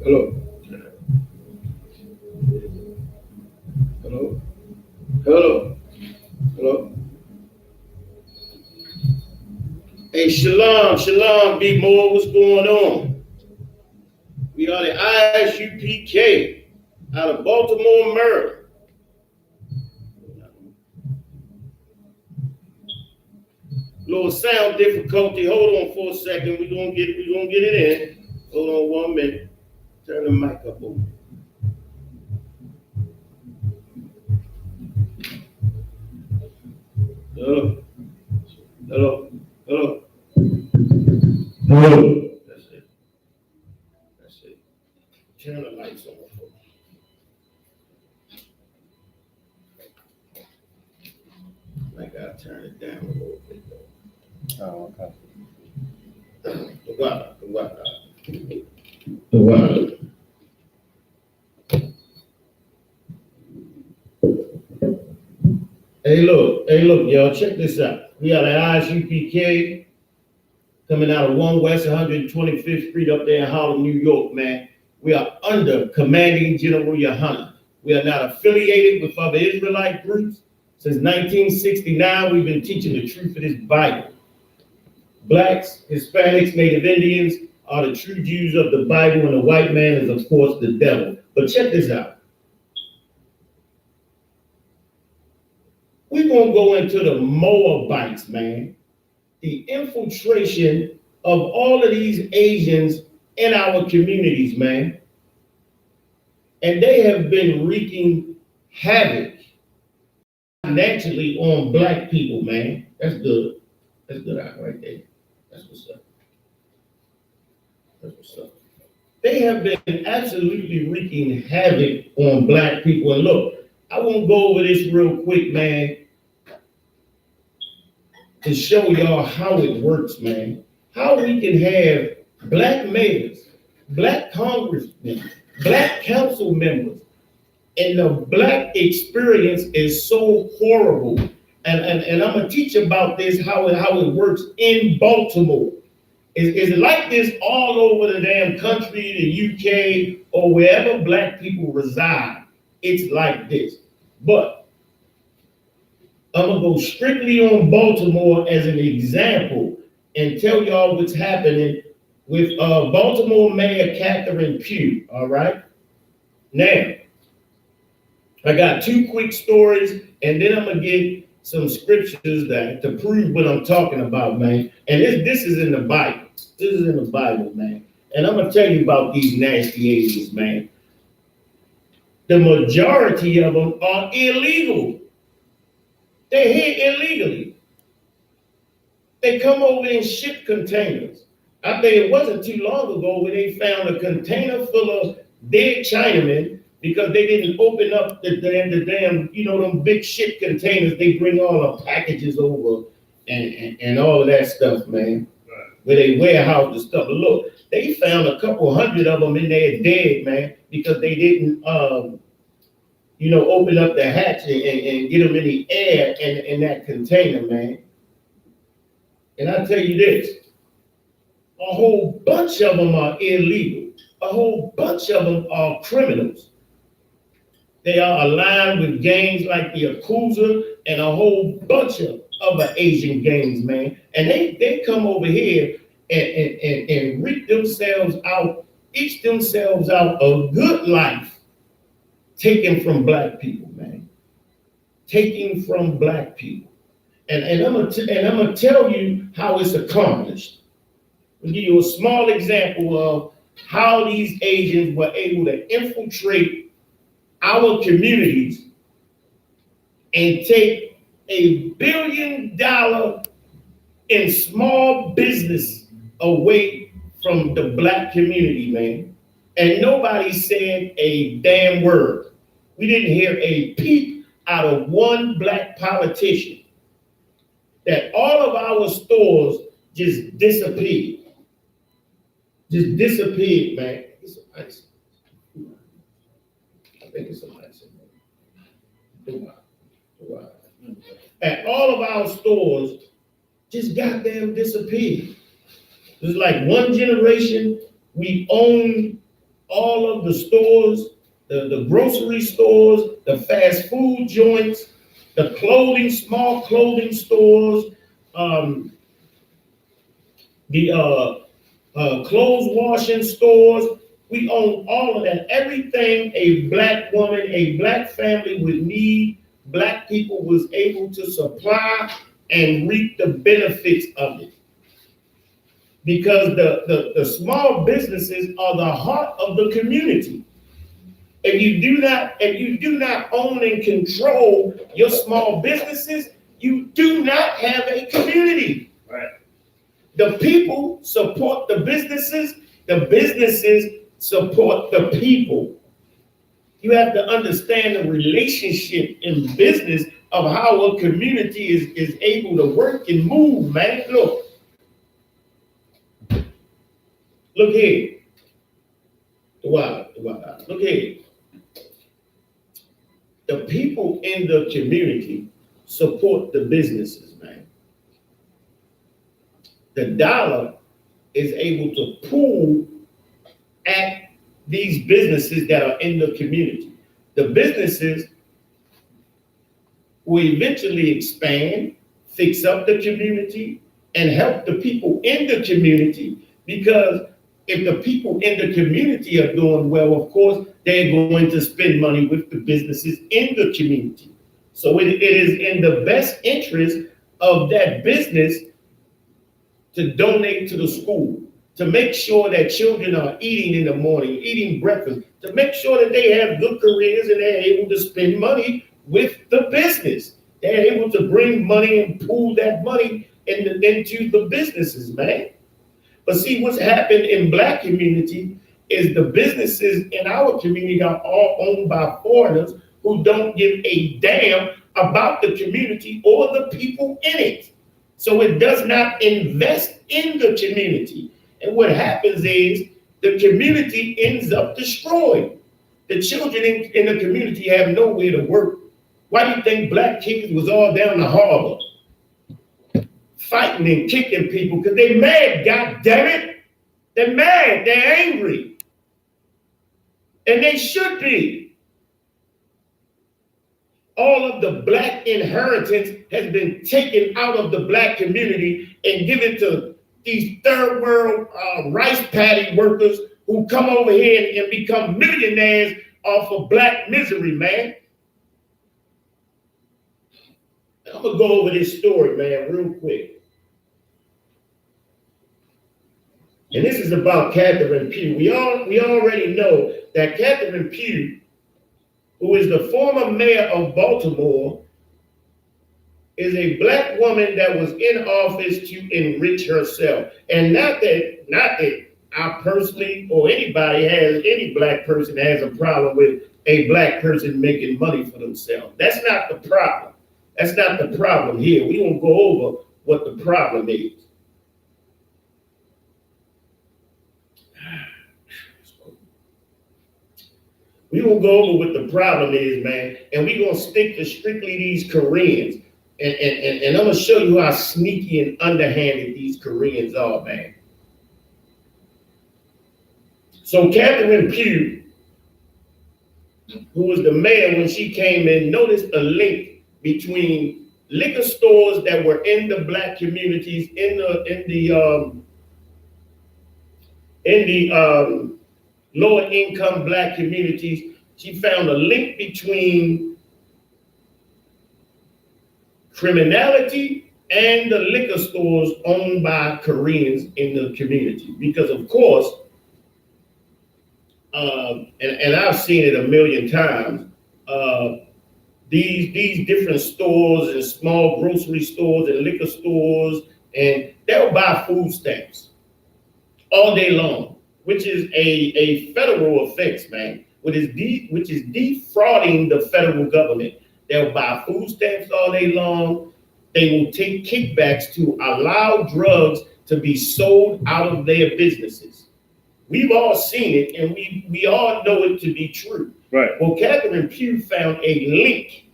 Hello. Hello. Hello. Hello. Hey, Shalom. Shalom, Bmore. What's going on? We are the I.S.U.P.K. out of Baltimore, Maryland. Little sound difficulty. Hold on for a second. We're gonna get it in. Hold on 1 minute. Turn the mic up over. Hello. Hello. Hello. Hello. That's it. That's it. Turn the lights on. I gotta turn it down a little bit though. Oh, okay. The water. Hey, look, y'all, check this out. We are the I.S.U.P.K. coming out of 1 West 125th Street up there in Harlem, New York, man. We are under Commanding General Yohanna. We are not affiliated with other Israelite groups. Since 1969, we've been teaching the truth of this Bible. Blacks, Hispanics, Native Indians are the true Jews of the Bible, and the white man is, of course, the devil. But check this out. We're going to go into the Moabites, man. The infiltration of all of these Asians in our communities, man. And they have been wreaking havoc financially on black people, man. That's good. That's good out right there. That's what's up. That's what's up. They have been absolutely wreaking havoc on black people. And look, I won't go over this real quick, man, to show y'all how it works, man. How we can have black mayors, black congressmen, black council members, and the black experience is so horrible. And I'm gonna teach about this, how it works in Baltimore. Is it like this all over the damn country, the UK, or wherever black people reside? It's like this. But I'm gonna go strictly on Baltimore as an example and tell y'all what's happening with Baltimore Mayor Catherine Pugh. All right. Now, I got 2 quick stories, and then I'm gonna get some scriptures that to prove what I'm talking about, man. And this is in the Bible. This is in the Bible, man. And I'm gonna tell you about these nasty Asians, man. The majority of them are illegal. They're here illegally. They come over in ship containers. I think it wasn't too long ago when they found a container full of dead Chinamen because they didn't open up the damn, you know, them big ship containers. They bring all the packages over and all of that stuff, man. Right. Where they warehouse the stuff. But look, they found a couple hundred of them in there dead, man, because they didn't, you know, open up the hatch and get them in the air in that container, man. And I tell you this, a whole bunch of them are illegal. A whole bunch of them are criminals. They are aligned with gangs like the Yakuza and a whole bunch of other Asian gangs, man. And they come over here and reap themselves out, each themselves out a good life, taken from black people, man. Taking from black people. And I'm gonna tell you how it's accomplished. I'll give you a small example of how these Asians were able to infiltrate our communities and take $1 billion in small business away from the black community, man. And nobody said a damn word. We didn't hear a peep out of one black politician. That all of our stores just disappeared. Just disappeared, man. It's some ice. I think it's some ice in there. And all of our stores just goddamn disappeared. It was like one generation, we owned all of the stores, the grocery stores, the fast food joints, the clothing, small clothing stores, the clothes washing stores. We own all of that. Everything a black woman, a black family would need, black people was able to supply and reap the benefits of it. Because the small businesses are the heart of the community. If you do not own and control your small businesses, you do not have a community. Right. The people support the businesses support the people. You have to understand the relationship in business of how a community is able to work and move, man. Look here. Wow. Look here. The people in the community support the businesses, man. The dollar is able to pull at these businesses that are in the community. The businesses will eventually expand, fix up the community, and help the people in the community, because if the people in the community are doing well, of course, they're going to spend money with the businesses in the community. So it is in the best interest of that business to donate to the school, to make sure that children are eating in the morning, eating breakfast, to make sure that they have good careers and they're able to spend money with the business. They're able to bring money and pool that money into the businesses, man. But see, what's happened in black community is the businesses in our community are all owned by foreigners who don't give a damn about the community or the people in it. So it does not invest in the community. And what happens is the community ends up destroyed. The children in the community have nowhere to work. Why do you think black kids was all down the harbor fighting and kicking people? Because they're mad, God damn it. They're mad, they're angry. And they should be. All of the black inheritance has been taken out of the black community and given to these third world rice paddy workers who come over here and become millionaires off of black misery, man. I'm gonna go over this story, man, real quick. And this is about Catherine Pugh. We already know that Catherine Pugh, who is the former mayor of Baltimore, is a black woman that was in office to enrich herself. And not that I personally or any black person has a problem with a black person making money for themselves. That's not the problem. That's not the problem here. We won't go over what the problem is. We will go over what the problem is, man, and we're going to stick to strictly these Koreans. And I'm going to show you how sneaky and underhanded these Koreans are, man. So Catherine Pugh, who was the mayor when she came in, noticed a link between liquor stores that were in the black communities, in the lower income black communities. She found a link between criminality and the liquor stores owned by Koreans in the community. Because of course, and I've seen it a million times, these different stores and small grocery stores and liquor stores, and they'll buy food stamps all day long, which is a federal offense, man, which is defrauding the federal government. They'll buy food stamps all day long. They will take kickbacks to allow drugs to be sold out of their businesses. We've all seen it, and we all know it to be true. Right. Well, Catherine Pugh found a link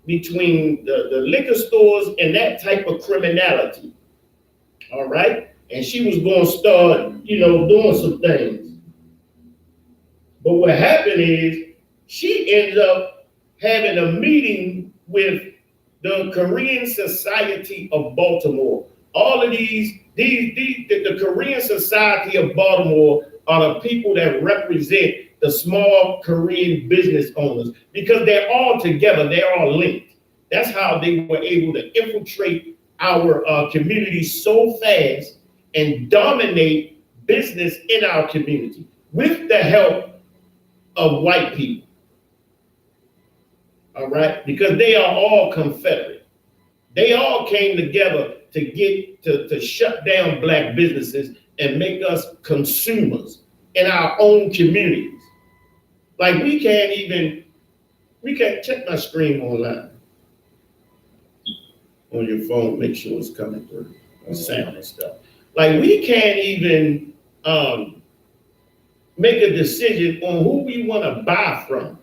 between the liquor stores and that type of criminality. All right? And she was going to start, doing some things. But what happened is she ends up having a meeting with the Korean Society of Baltimore. All of the Korean Society of Baltimore are the people that represent the small Korean business owners because they're all together, they're all linked. That's how they were able to infiltrate our community so fast and dominate business in our community with the help of white people. All right, because they are all Confederate. They all came together to get to shut down black businesses and make us consumers in our own communities. Like we can't check my screen online on your phone, make sure it's coming through, sound and stuff. Like we can't even make a decision on who we want to buy from.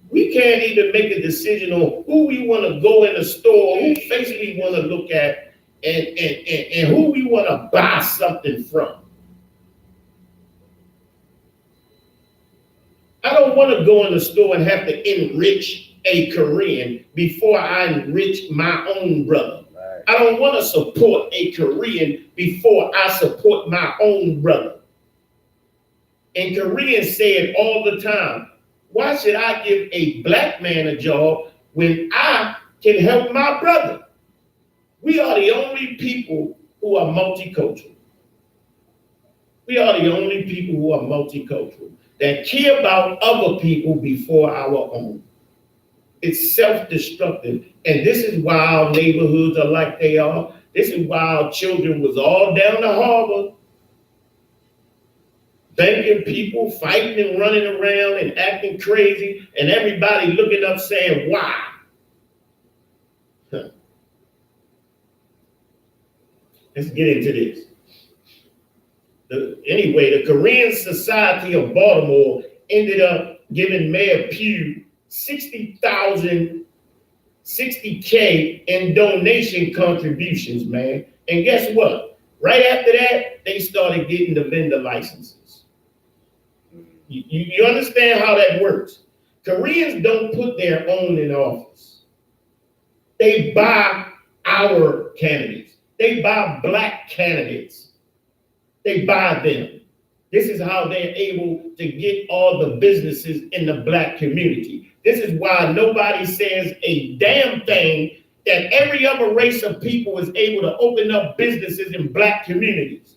We can't even make a decision on who we want to go in the store, who face we want to look at, and who we want to buy something from. I don't want to go in the store and have to enrich a Korean before I enrich my own brother. Right. I don't want to support a Korean before I support my own brother. And Koreans say it all the time. Why should I give a black man a job when I can help my brother? We are the only people who are multicultural. We are the only people who are multicultural that care about other people before our own. It's self-destructive. And this is why our neighborhoods are like they are. This is why our children was all down the harbor, banking people, fighting and running around and acting crazy, and everybody looking up saying, why? Let's get into this. Anyway, the Korean Society of Baltimore ended up giving Mayor Pugh $60,000 in donation contributions, man. And guess what? Right after that, they started getting the vendor licenses. You understand how that works? Koreans don't put their own in office. They buy our candidates. They buy black candidates. They buy them. This is how they're able to get all the businesses in the black community. This is why nobody says a damn thing that every other race of people is able to open up businesses in black communities.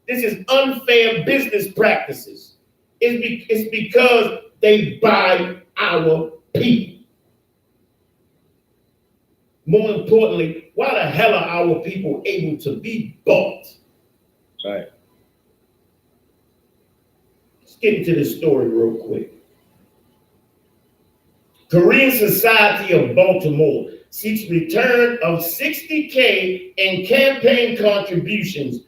This is unfair business practices. It's because they buy our people. More importantly, why the hell are our people able to be bought? Right. Let's get into this story real quick. Korean Society of Baltimore seeks return of $60K in campaign contributions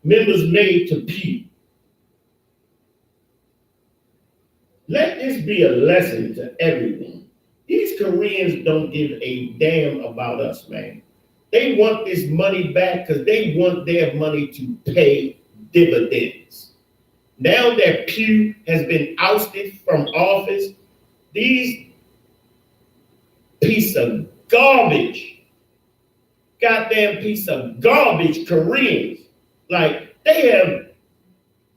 members made to Pew. Let this be a lesson to everyone. These Koreans don't give a damn about us, man. They want this money back because they want their money to pay dividends. Now that Pew has been ousted from office, these piece of garbage, goddamn piece of garbage Koreans, like they have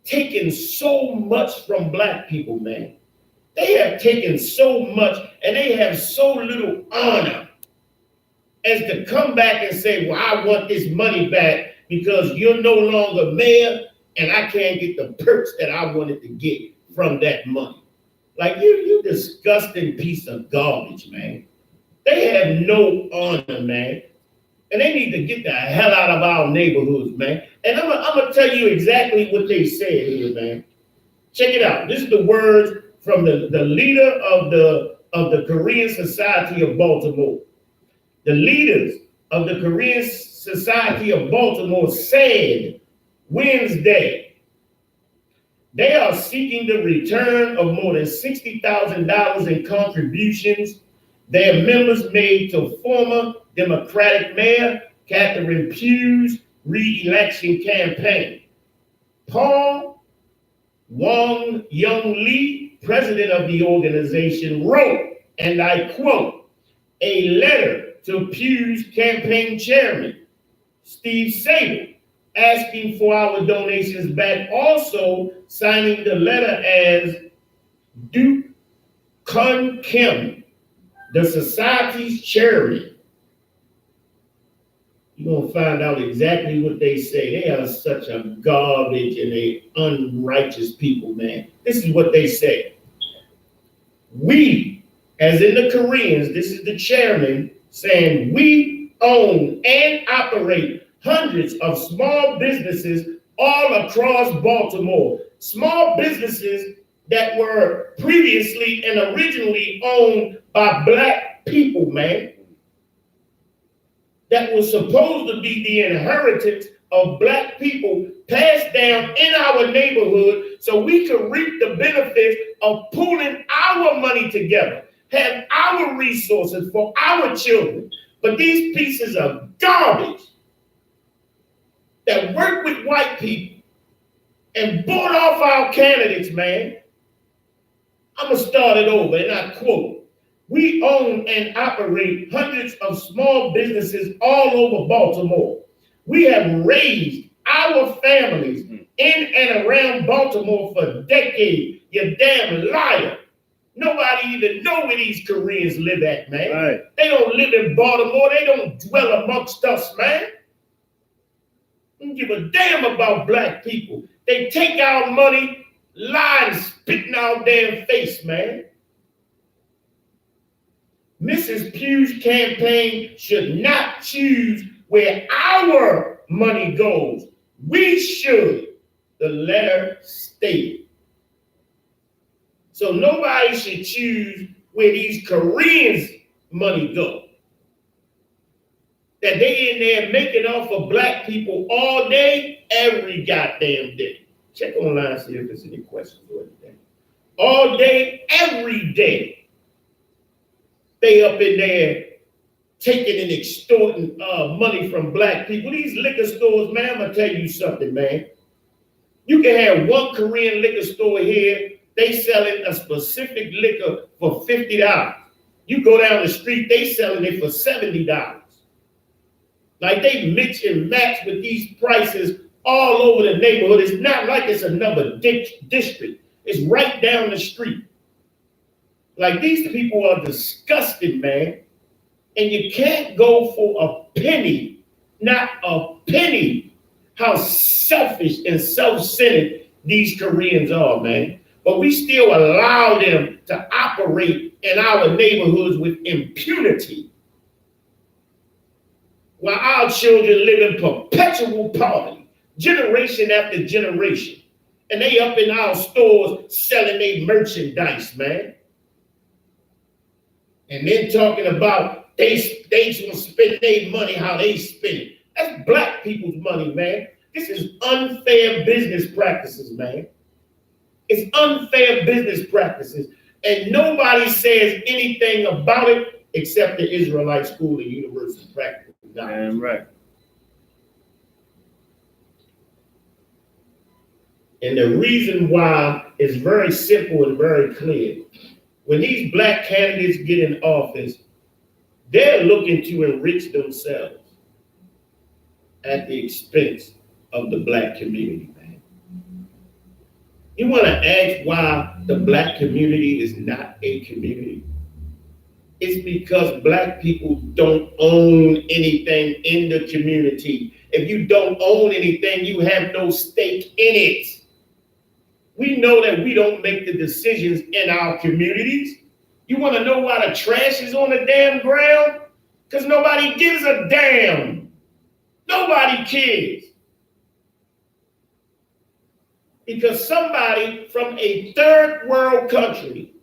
taken so much from black people, man. They have taken so much and they have so little honor as to come back and say, well, I want this money back because you're no longer mayor and I can't get the perks that I wanted to get from that money. Like you disgusting piece of garbage, man. They have no honor, man. And they need to get the hell out of our neighborhoods, man. And I'm gonna tell you exactly what they said here, man. Check it out. This is the words from the leader of the Korean Society of Baltimore. The leaders of the Korean Society of Baltimore said Wednesday they are seeking the return of more than $60,000 in contributions their members made to former Democratic Mayor Catherine Pugh's re-election campaign. Paul Wong Young Lee, president of the organization, wrote, and I quote, a letter to Pew's campaign chairman, Steve Sable, asking for our donations back, also signing the letter as Duke Kun Kim, the society's chairman. You're going to find out exactly what they say. They are such a garbage and a unrighteous people, man. This is what they say. We, as in the Koreans, this is the chairman saying, we own and operate hundreds of small businesses all across Baltimore. Small businesses that were previously and originally owned by Black people, man. That was supposed to be the inheritance of Black people passed down in our neighborhood so we could reap the benefits of pooling our money together, have our resources for our children. But these pieces of garbage that work with white people and bought off our candidates, man. I'm going to start it over, and I quote, we own and operate hundreds of small businesses all over Baltimore. We have raised our families in and around Baltimore for decades. You damn liar. Nobody even know where these Koreans live at, man. Right. They don't live in Baltimore. They don't dwell amongst us, man. They don't give a damn about Black people. They take our money, lie and spit in our damn face, man. Mrs. Pew's campaign should not choose where our money goes. We should, the letter stated. So nobody should choose where these Koreans' money go. That they in there making off of Black people all day, every goddamn day. Check online, see if there's any questions or anything. All day, every day. They up in there taking and extorting money from Black people. These liquor stores, man, I'm gonna tell you something, man. You can have one Korean liquor store here, they selling a specific liquor for $50. You go down the street, they selling it for $70. Like they mix and match with these prices all over the neighborhood. It's not like it's another district. It's right down the street. Like these people are disgusting, man. And you can't go for a penny, not a penny, how selfish and self-centered these Koreans are, man. But we still allow them to operate in our neighborhoods with impunity. While our children live in perpetual poverty, generation after generation. And they up in our stores selling their merchandise, man. And then talking about they gonna spend their money how they spend it. That's Black people's money, man. This is unfair business practices, man. It's unfair business practices. And nobody says anything about it except the Israelite School and University of Practical Knowledge. Damn right. And the reason why is very simple and very clear. When these Black candidates get in office, they're looking to enrich themselves at the expense of the Black community, man. You want to ask why the Black community is not a community? It's because Black people don't own anything in the community. If you don't own anything, you have no stake in it. We know that we don't make the decisions in our communities. You want to know why the trash is on the damn ground? Because nobody gives a damn. Nobody cares. Because somebody from a third world country,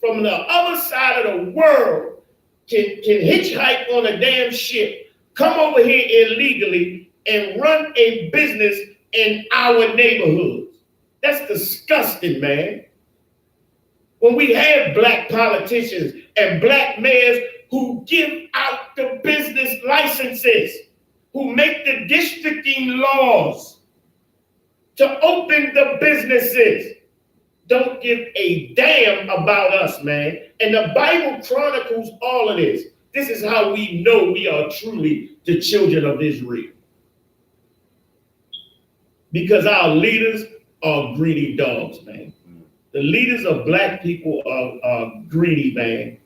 from the other side of the world, can hitchhike on a damn ship, come over here illegally, and run a business in our neighborhoods. That's disgusting, man. When we have Black politicians and Black mayors who give out the business licenses, who make the districting laws to open the businesses, don't give a damn about us, man. And the Bible chronicles all of this. This is how we know we are truly the children of Israel. Because our leaders are greedy dogs, man. The leaders of black people are greedy, man.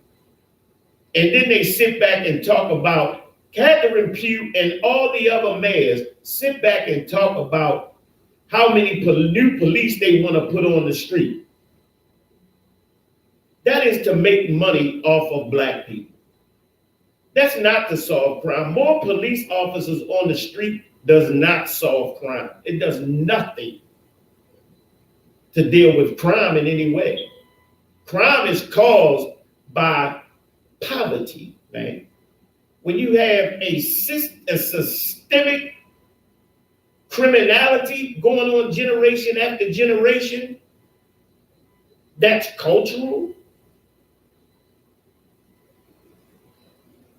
And then they sit back and talk about Catherine Pugh and all the other mayors sit back and talk about how many new police they want to put on the street. That is to make money off of black people. That's not to solve crime. More police officers on the street does not solve crime. It does nothing to deal with crime in any way. Crime is caused by poverty, man. When you have a systemic criminality going on generation after generation, that's cultural.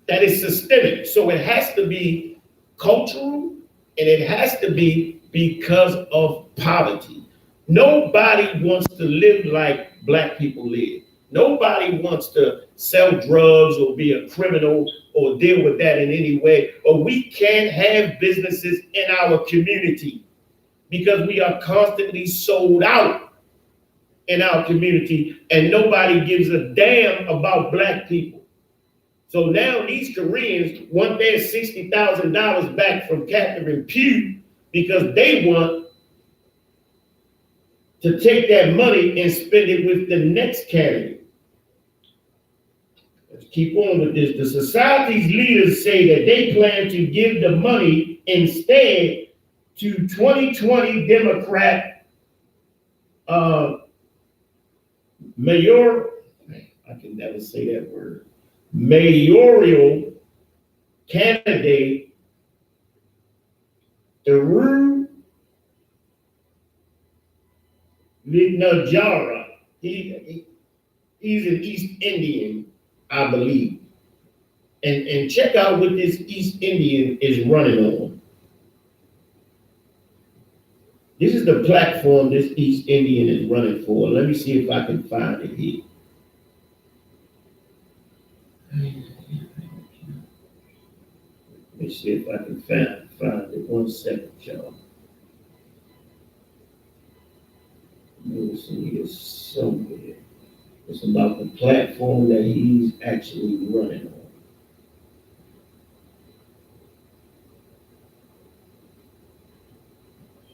That is systemic. So it has to be cultural, and it has to be because of poverty. Nobody wants to live like black people live. Nobody wants to sell drugs or be a criminal or deal with that in any way. But we can't have businesses in our community because we are constantly sold out in our community, and nobody gives a damn about black people. So now these Koreans want their $60,000 back from Catherine Pugh because they want to take that money and spend it with the next candidate. Let's keep on with this. The society's leaders say that they plan to give the money instead to 2020 Democrat mayoral candidate, Isupk Bmore. He's an East Indian, I believe. And check out what this East Indian is running on. This is the platform this East Indian is running for. Let me see if I can find it here. Let me see if I can find it. 1 second, y'all. Let me see it somewhere. It's about the platform that he's actually running on.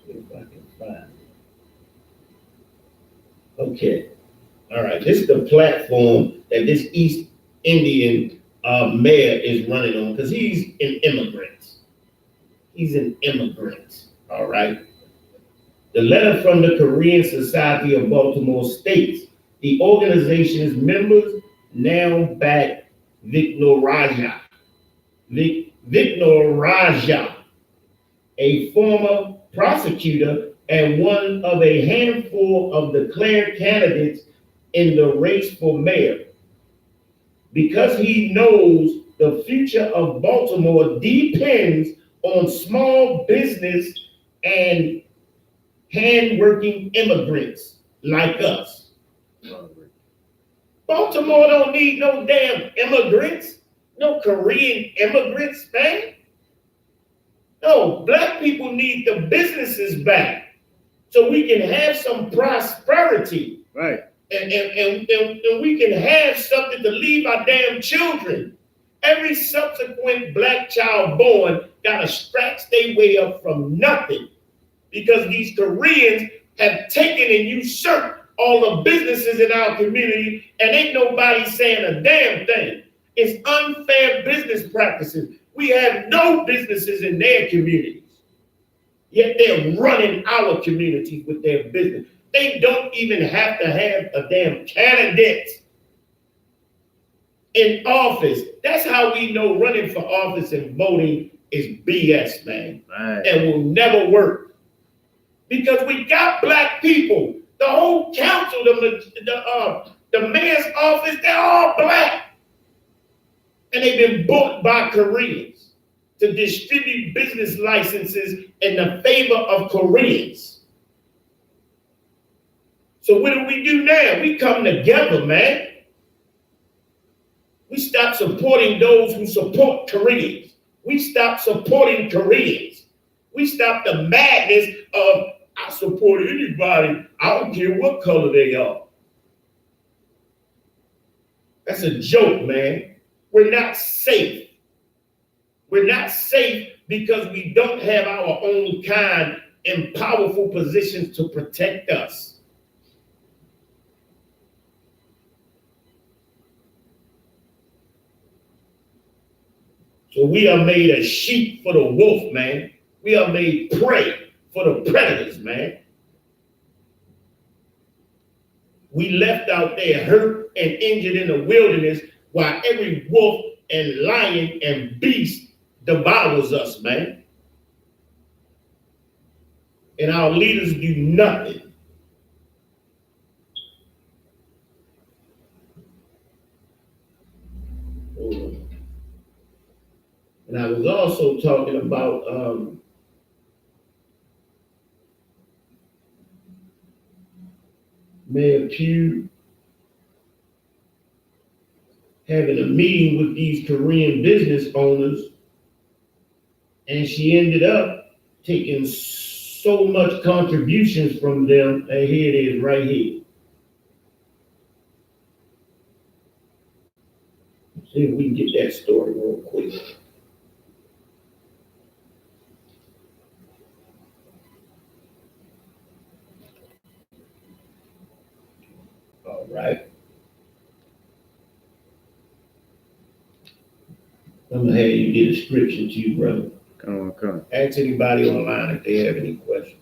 See if I can find it. Okay. All right. This is the platform that this East Indian mayor is running on, because he's an immigrant. He's an immigrant. All right. The letter from the Korean Society of Baltimore states the organization's members now back Viknor Raja, a former prosecutor and one of a handful of declared candidates in the race for mayor, because he knows the future of Baltimore depends on small business and hand-working immigrants like us. Baltimore don't need no damn immigrants, no Korean immigrants, man. No, black people need the businesses back so we can have some prosperity. Right. And we can have something to leave our damn children. Every subsequent black child born got to scratch their way up from nothing, because these Koreans have taken and usurped all the businesses in our community, and ain't nobody saying a damn thing. It's unfair business practices. We have no businesses in their communities, yet they're running our communities with their business. They don't even have to have a damn candidate in office. That's how we know running for office and voting is BS, man. Right. And will never work. Because we got black people. The whole council, the mayor's office, they're all black. And they've been bought by Koreans to distribute business licenses in the favor of Koreans. So what do we do now? We come together, man. We stop supporting those who support Koreans. We stop supporting Koreans. We stop the madness of, I support anybody. I don't care what color they are. That's a joke, man. We're not safe. We're not safe because we don't have our own kind in powerful positions to protect us. So we are made a sheep for the wolf, man. We are made prey for the predators, man. We left out there hurt and injured in the wilderness while every wolf and lion and beast devours us, man. And our leaders do nothing. And I was also talking about Mayor Pugh having a meeting with these Korean business owners, and she ended up taking so much contributions from them, and here it is right here. See if we can get that story real quick. All right. I'm gonna have you get a description to you, brother. Come on. Ask anybody online if they have any questions.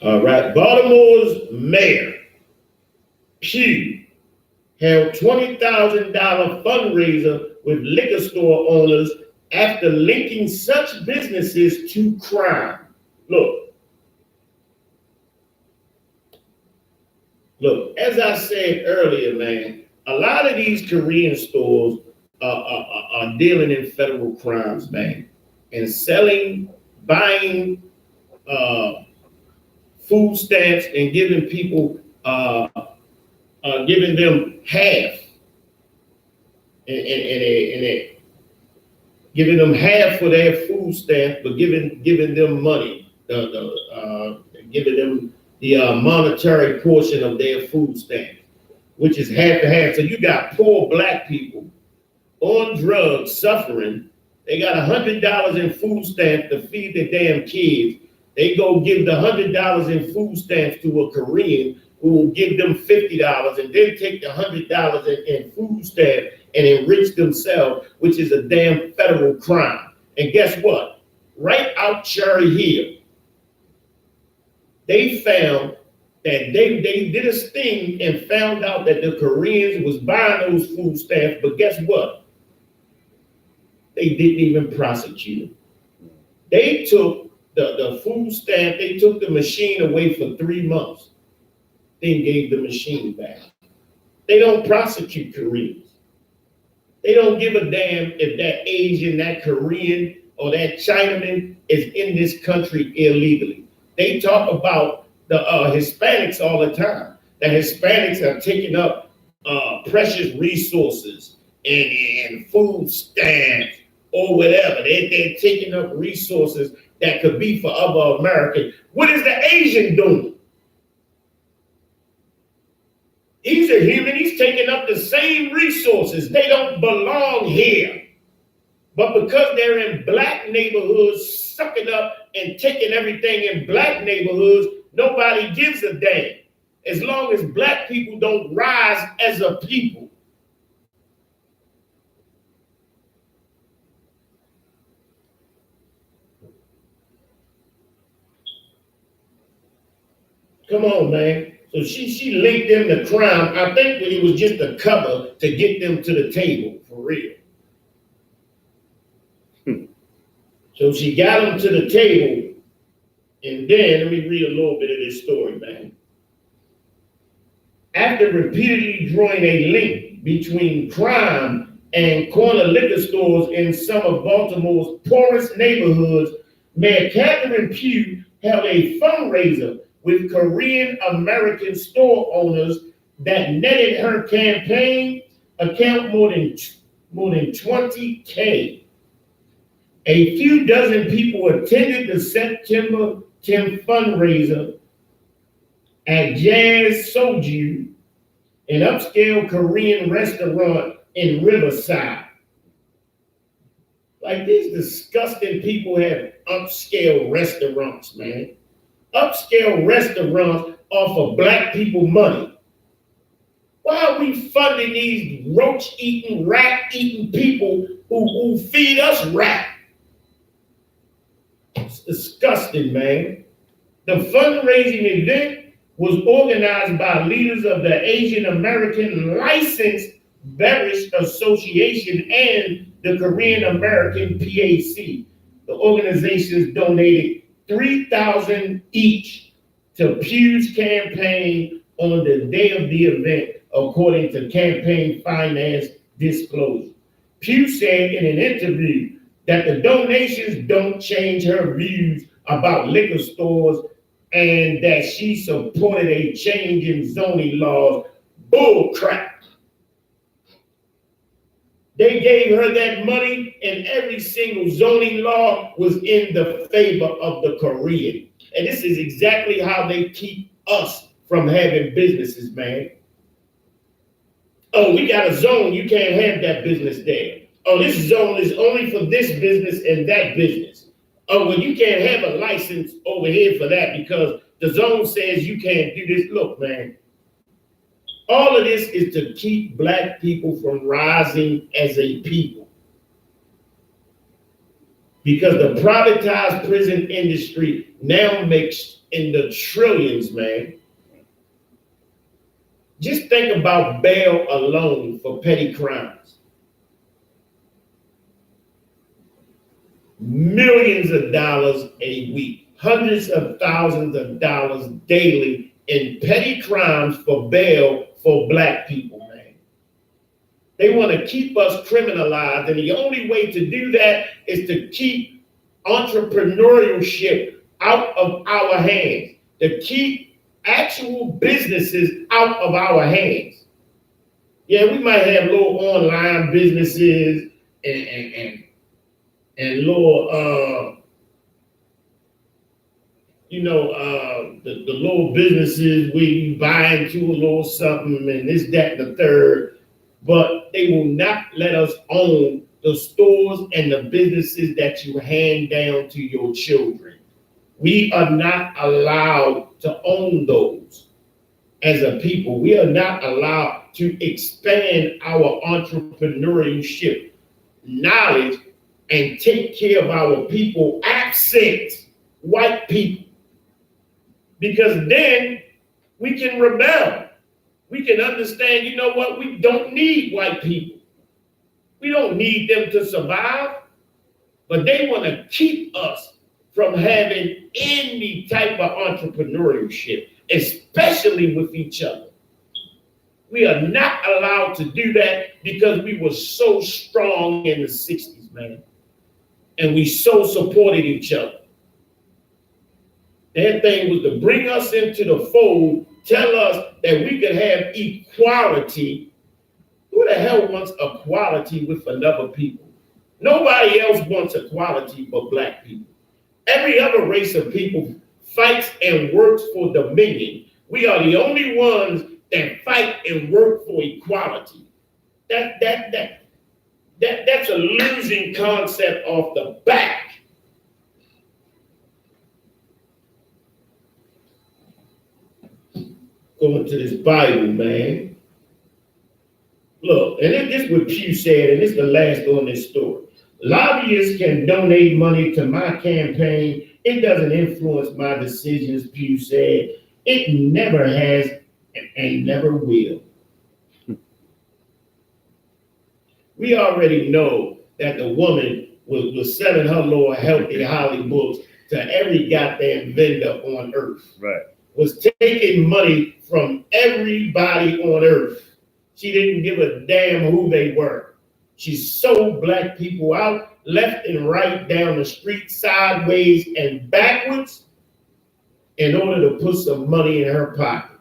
All right. Baltimore's mayor, Pugh, held $20,000 fundraiser with liquor store owners after linking such businesses to crime. Look, as I said earlier, man, a lot of these Korean stores are dealing in federal crimes, man, and selling, buying food stamps and giving people, giving them half, and giving them half for their food stamps, but giving them money, giving them the monetary portion of their food stamps, which is half and half. So you got poor black people on drugs suffering. They got $100 in food stamps to feed their damn kids. They go give the $100 in food stamps to a Korean who will give them $50, and then take the $100 in food stamps and enrich themselves, which is a damn federal crime. And guess what? Right out Cherry Hill, they found that they did a sting and found out that the Koreans was buying those food stamps, but guess what? They didn't even prosecute them. They took the food stamp, they took the machine away for 3 months, then gave the machine back. They don't prosecute Koreans. They don't give a damn if that Asian, that Korean, or that Chinaman is in this country illegally. They talk about the Hispanics all the time. The Hispanics are taking up precious resources and food stamps or whatever. They're taking up resources that could be for other Americans. What is the Asian doing? He's a human. He's taking up the same resources. They don't belong here. But because they're in black neighborhoods, sucking up and taking everything in black neighborhoods, nobody gives a damn. As long as black people don't rise as a people. Come on, man. So she linked them to crime. I think it was just a cover to get them to the table, for real. So she got them to the table, and then, let me read a little bit of this story, man. After repeatedly drawing a link between crime and corner liquor stores in some of Baltimore's poorest neighborhoods, Mayor Catherine Pugh held a fundraiser with Korean American store owners that netted her campaign account more than 20K. A few dozen people attended the September 10th fundraiser at Jazz Soju, an upscale Korean restaurant in Riverside. Like, these disgusting people have upscale restaurants, man. Upscale restaurants offer black people money. Why are we funding these roach-eating, rat-eating people who feed us rat? It's disgusting, man. The fundraising event was organized by leaders of the Asian American Licensed Beverage Association and the Korean American PAC. The organizations donated $3,000 each to Pew's campaign on the day of the event, according to campaign finance disclosure. Pew said in an interview that the donations don't change her views about liquor stores and that she supported a change in zoning laws. Bull crap. They gave her that money, and every single zoning law was in the favor of the Korean. And this is exactly how they keep us from having businesses, man. Oh, we got a zone, you can't have that business there. Oh, this zone is only for this business and that business. Oh, well, you can't have a license over here for that because the zone says you can't do this. Look, man, all of this is to keep black people from rising as a people. Because the privatized prison industry now makes in the trillions, man. Just think about bail alone for petty crimes. Millions of dollars a week, hundreds of thousands of dollars daily in petty crimes for bail for black people, man. They want to keep us criminalized, and the only way to do that is to keep entrepreneurship out of our hands, to keep actual businesses out of our hands. Yeah, we might have little online businesses and little the little businesses where you buy into a little something and this, that, and the third, but they will not let us own the stores and the businesses that you hand down to your children. We are not allowed to own those as a people. We are not allowed to expand our entrepreneurship knowledge and take care of our people absent white people. Because then we can rebel. We can understand, you know what, we don't need white people. We don't need them to survive, but they want to keep us from having any type of entrepreneurship, especially with each other. We are not allowed to do that because we were so strong in the 60s, man. And we so supported each other. Their thing was to bring us into the fold, tell us that we could have equality. Who the hell wants equality with another people? Nobody else wants equality but black people. Every other race of people fights and works for dominion. We are the only ones that fight and work for equality. That's a losing concept off the back. Going to this Bible, man. Look, and this is what Pew said, and this is the last on this story. Lobbyists can donate money to my campaign. It doesn't influence my decisions, Pew said. It never has and never will. We already know that the woman was selling her little healthy Holly books to every goddamn vendor on earth. Right. Was taking money from everybody on earth. She didn't give a damn who they were. She sold black people out left and right, down the street, sideways and backwards. in order to put some money in her pocket.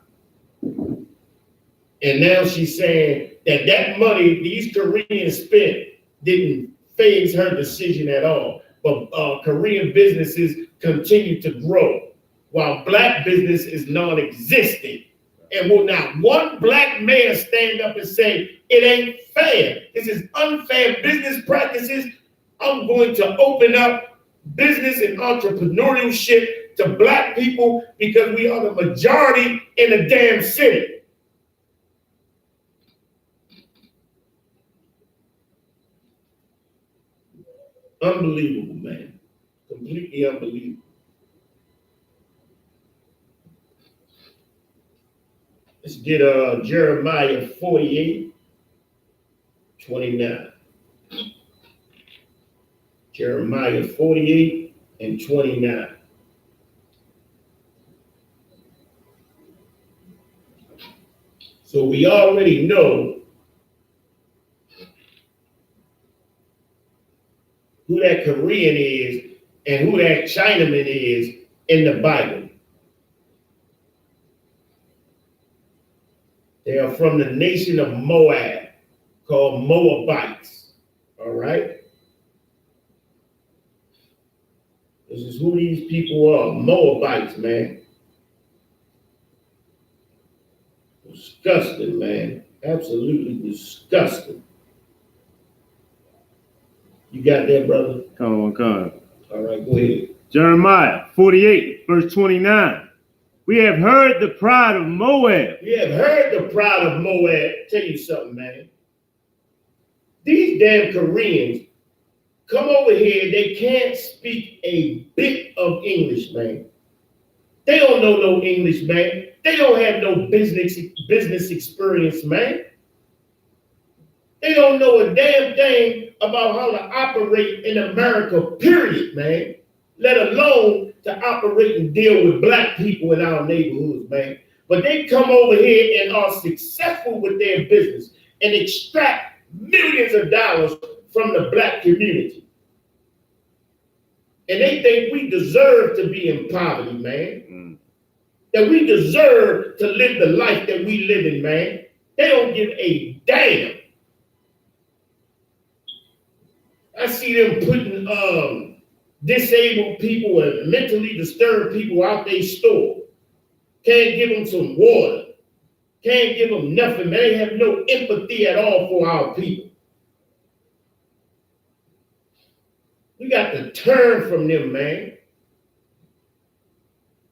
And now she's saying that that money these Koreans spent didn't phase her decision at all. But Korean businesses continue to grow while black business is non-existent. And will not one black mayor stand up and say, it ain't fair. This is unfair business practices. I'm going to open up business and entrepreneurship to black people because we are the majority in the damn city. Unbelievable, man. Completely unbelievable. Let's get Jeremiah 48:29. Jeremiah 48:29. So we already know who that Korean is and who that Chinaman is in the Bible. They are from the nation of Moab, called Moabites. All right? This is who these people are, Moabites, man. Disgusting, man. Absolutely disgusting. You got that, brother? Come on. All right, go ahead. Jeremiah 48:29. We have heard the pride of Moab. We have heard the pride of Moab. Tell you something, man. These damn Koreans come over here, they can't speak a bit of English, man. They don't know no English, man. They don't have no business experience, man. They don't know a damn thing about how to operate in America, period, man. Let alone to operate and deal with black people in our neighborhoods, man. But they come over here and are successful with their business and extract millions of dollars from the black community. And they think we deserve to be in poverty, man. That we deserve to live the life that we live in, man. They don't give a damn. I see them putting disabled people and mentally disturbed people out their store. Can't give them some water. Can't give them nothing. They have no empathy at all for our people. We got to turn from them, man.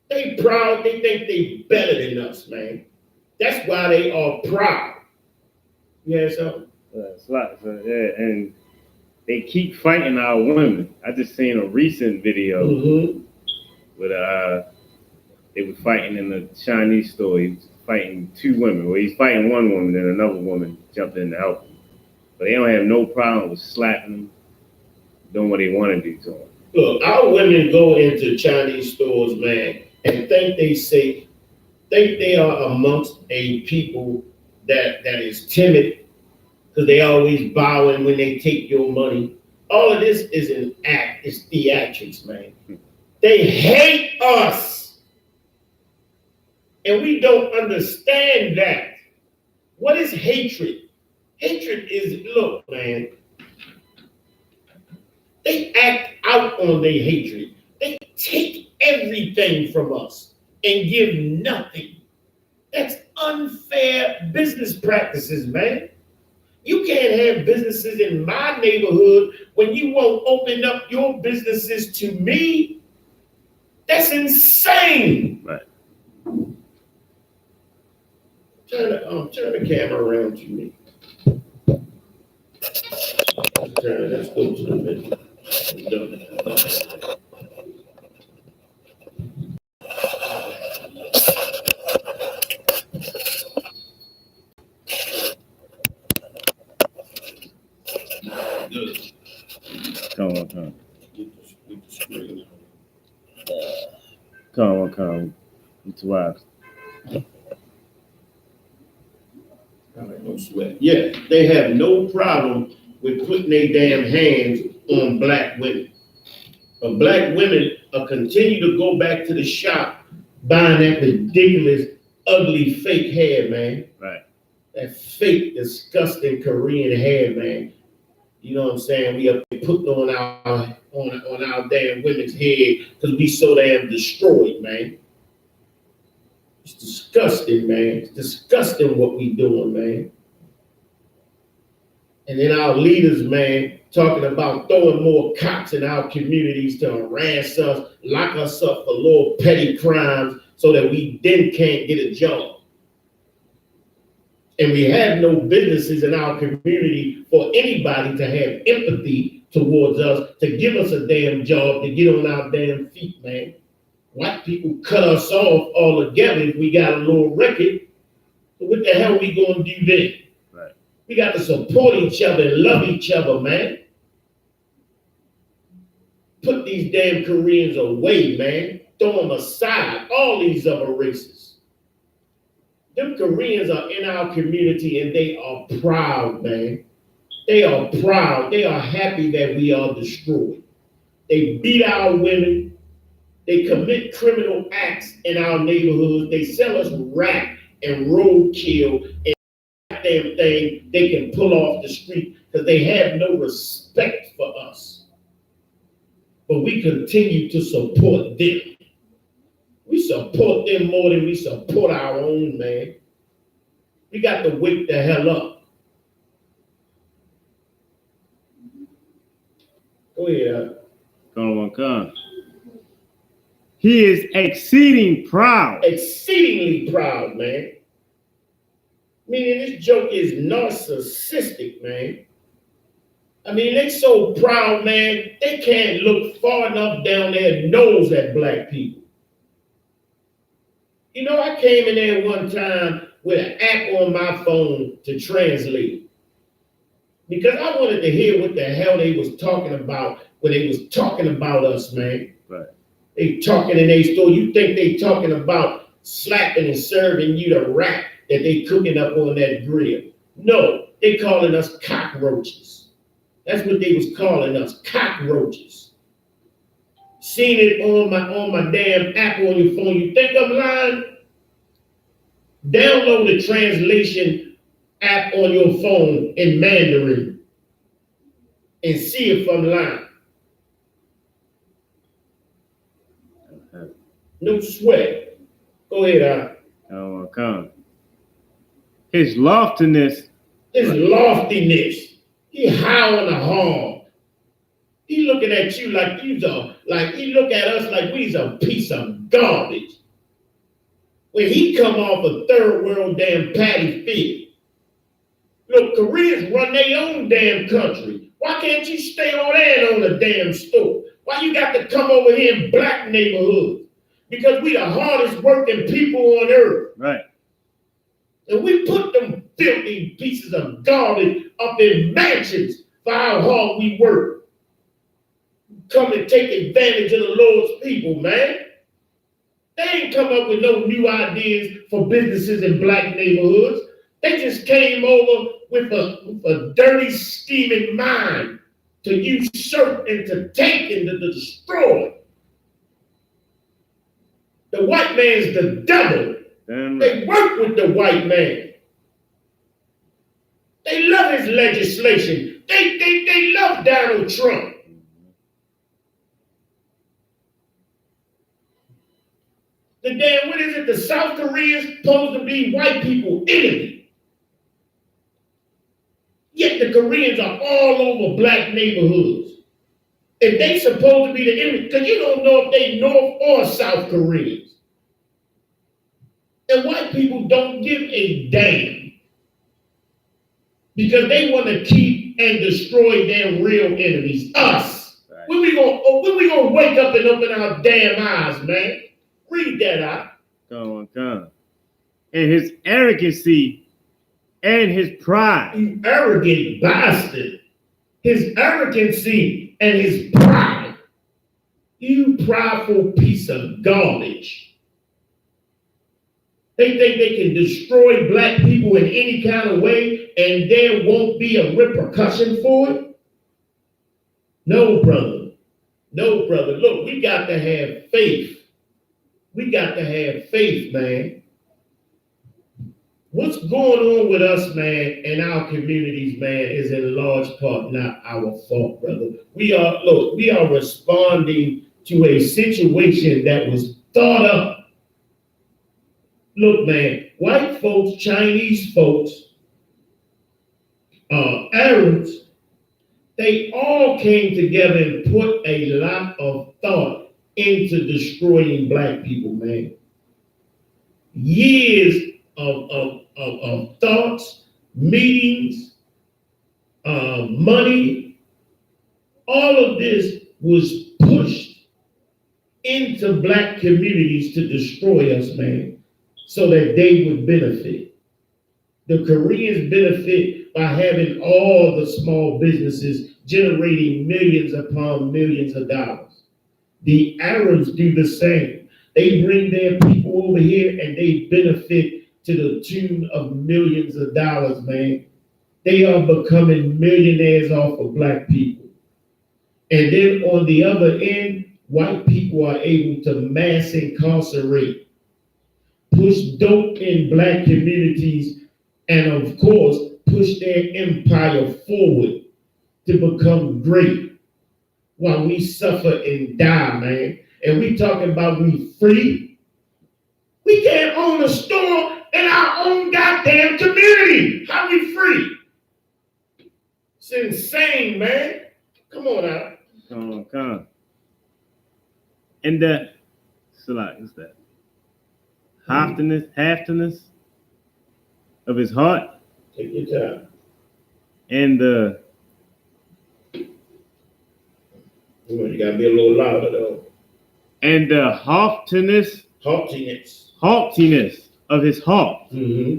They proud. They think they better than us, man. That's why they are proud. You have something? That's right. Yeah, and they keep fighting our women. I just seen a recent video with they were fighting in the Chinese store. He was fighting two women. Well, he's fighting one woman, and another woman jumped in to help him. But they don't have no problem with slapping them, doing what they want to do to them. Look, our women go into Chinese stores, man, and think they are amongst a people that is timid, because they always bowing when they take your money. All of this is an act. It's theatrics, man. They hate us. And we don't understand that. What is hatred? Hatred is, look, man, they act out on their hatred. They take everything from us and give nothing. That's unfair business practices, man. You can't have businesses in my neighborhood when you won't open up your businesses to me. That's insane. Right. Turn the camera around to me. Let's go to the middle. Come on. Come. It's wild. No sweat. Yeah, they have no problem with putting their damn hands on black women. But black women continue to go back to the shop buying that ridiculous, ugly, fake hair, man. Right. That fake, disgusting Korean hair, man. You know what I'm saying? We up there putting on our damn women's head because we so damn destroyed, man. It's disgusting, man. It's disgusting what we doing, man. And then our leaders, man, talking about throwing more cops in our communities to harass us, lock us up for little petty crimes so that we then can't get a job. And we have no businesses in our community for anybody to have empathy towards us, to give us a damn job, to get on our damn feet, man. White people cut us off altogether if we got a little record. So what the hell we gonna do then? Right. We got to support each other and love each other, man. Put these damn Koreans away, man. Throw them aside, all these other races. Them Koreans are in our community and they are proud, man. They are proud. They are happy that we are destroyed. They beat our women. They commit criminal acts in our neighborhoods. They sell us rap and roadkill and damn thing they can pull off the street because they have no respect for us. But we continue to support them. We support them more than we support our own, man. We got to wake the hell up. Go ahead. Come. He is exceeding proud. Exceedingly proud, man. Meaning this joke is narcissistic, man. I mean, they so proud, man, they can't look far enough down their nose at black people. You know, I came in there one time with an app on my phone to translate. Because I wanted to hear what the hell they was talking about when they was talking about us, man. Right. They talking in their store. You think they talking about slapping and serving you the rat that they cooking up on that grill. No, they calling us cockroaches. That's what they was calling us, cockroaches. Seen it on my damn app on your phone. You think I'm lying? Download the translation app on your phone in Mandarin and see if I'm lying. No sweat. Go ahead, Come. His loftiness. His loftiness. He howling a horn. He looking at you like he look at us like we's a piece of garbage. When he come off a third world damn patty field. Look, Koreans run their own damn country. Why can't you stay on there and own a damn store? Why you got to come over here in black neighborhoods? Because we the hardest working people on earth. Right. And we put them filthy pieces of garbage up in mansions for how hard we work. Come and take advantage of the Lord's people, man. They ain't come up with no new ideas for businesses in black neighborhoods. They just came over with a dirty, scheming mind to usurp and to take and to destroy. The white man's the devil. Damn right. They work with the white man. They love his legislation. They love Donald Trump. The damn, what is it? The South Koreans supposed to be white people enemy. Yet the Koreans are all over black neighborhoods. If they supposed to be the enemy, because you don't know if they North or South Koreans. And white people don't give a damn. Because they want to keep and destroy their real enemies, us. Right. When we gonna wake up and open our damn eyes, man? Read that out. Come. And his arrogancy and his pride. You arrogant bastard. His arrogancy and his pride. You prideful piece of garbage. They think they can destroy black people in any kind of way and there won't be a repercussion for it? No, brother. No, brother. Look, we got to have faith. We got to have faith, man. What's going on with us, man, in our communities, man, is in large part not our fault, brother. We are responding to a situation that was thought up. Look, man, white folks, Chinese folks, Arabs, they all came together and put a lot of thought into destroying black people, man. Years of thoughts, meetings, money, all of this was pushed into black communities to destroy us, man, so that they would benefit. The Koreans benefit by having all the small businesses generating millions upon millions of dollars. The Arabs do the same. They bring their people over here and they benefit to the tune of millions of dollars, man. They are becoming millionaires off of black people. And then on the other end, white people are able to mass incarcerate, push dope in black communities, and of course, push their empire forward to become great while we suffer and die, man. And we talking about we free. We can't own a store in our own goddamn community. How we free? It's insane, man. Come on out. Come on. And that, so like, what's that? Halfness of his heart. Take your time. And you gotta be a little louder though. And the haughtiness of his heart. Mm-hmm.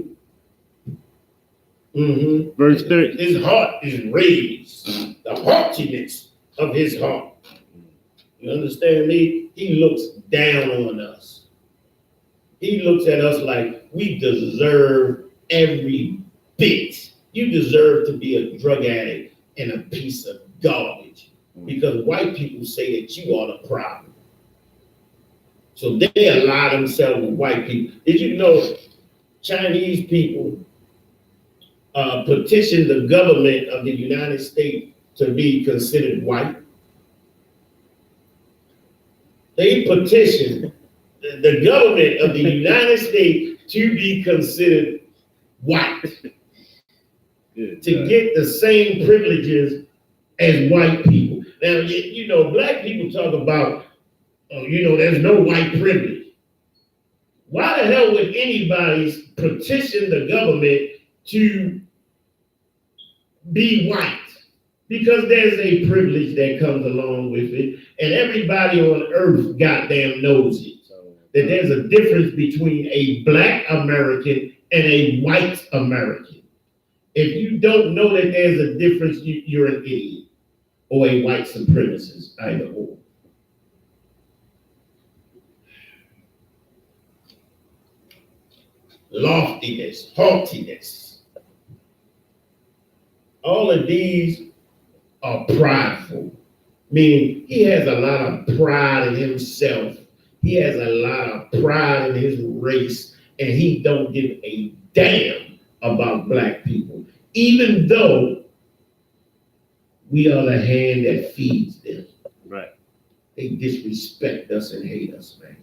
Mm-hmm. Verse 30. His heart is raised. The haughtiness of his heart. You understand me? He looks down on us. He looks at us like we deserve every bit. You deserve to be a drug addict and a piece of garbage because white people say that you are the problem. So they ally themselves with white people. Did you know Chinese people petitioned the government of the United States to be considered white? They petitioned the government of the United States to be considered white, to get the same privileges as white people. Now, you know, black people talk about, there's no white privilege. Why the hell would anybody petition the government to be white? Because there's a privilege that comes along with it, and everybody on earth goddamn knows it. That there's a difference between a black American and a white American. If you don't know that there's a difference, you're an idiot or a white supremacist, either or. Loftiness, haughtiness. All of these are prideful, meaning he has a lot of pride in himself. He has a lot of pride in his race, and he don't give a damn about black people, even though we are the hand that feeds them. Right. They disrespect us and hate us, man.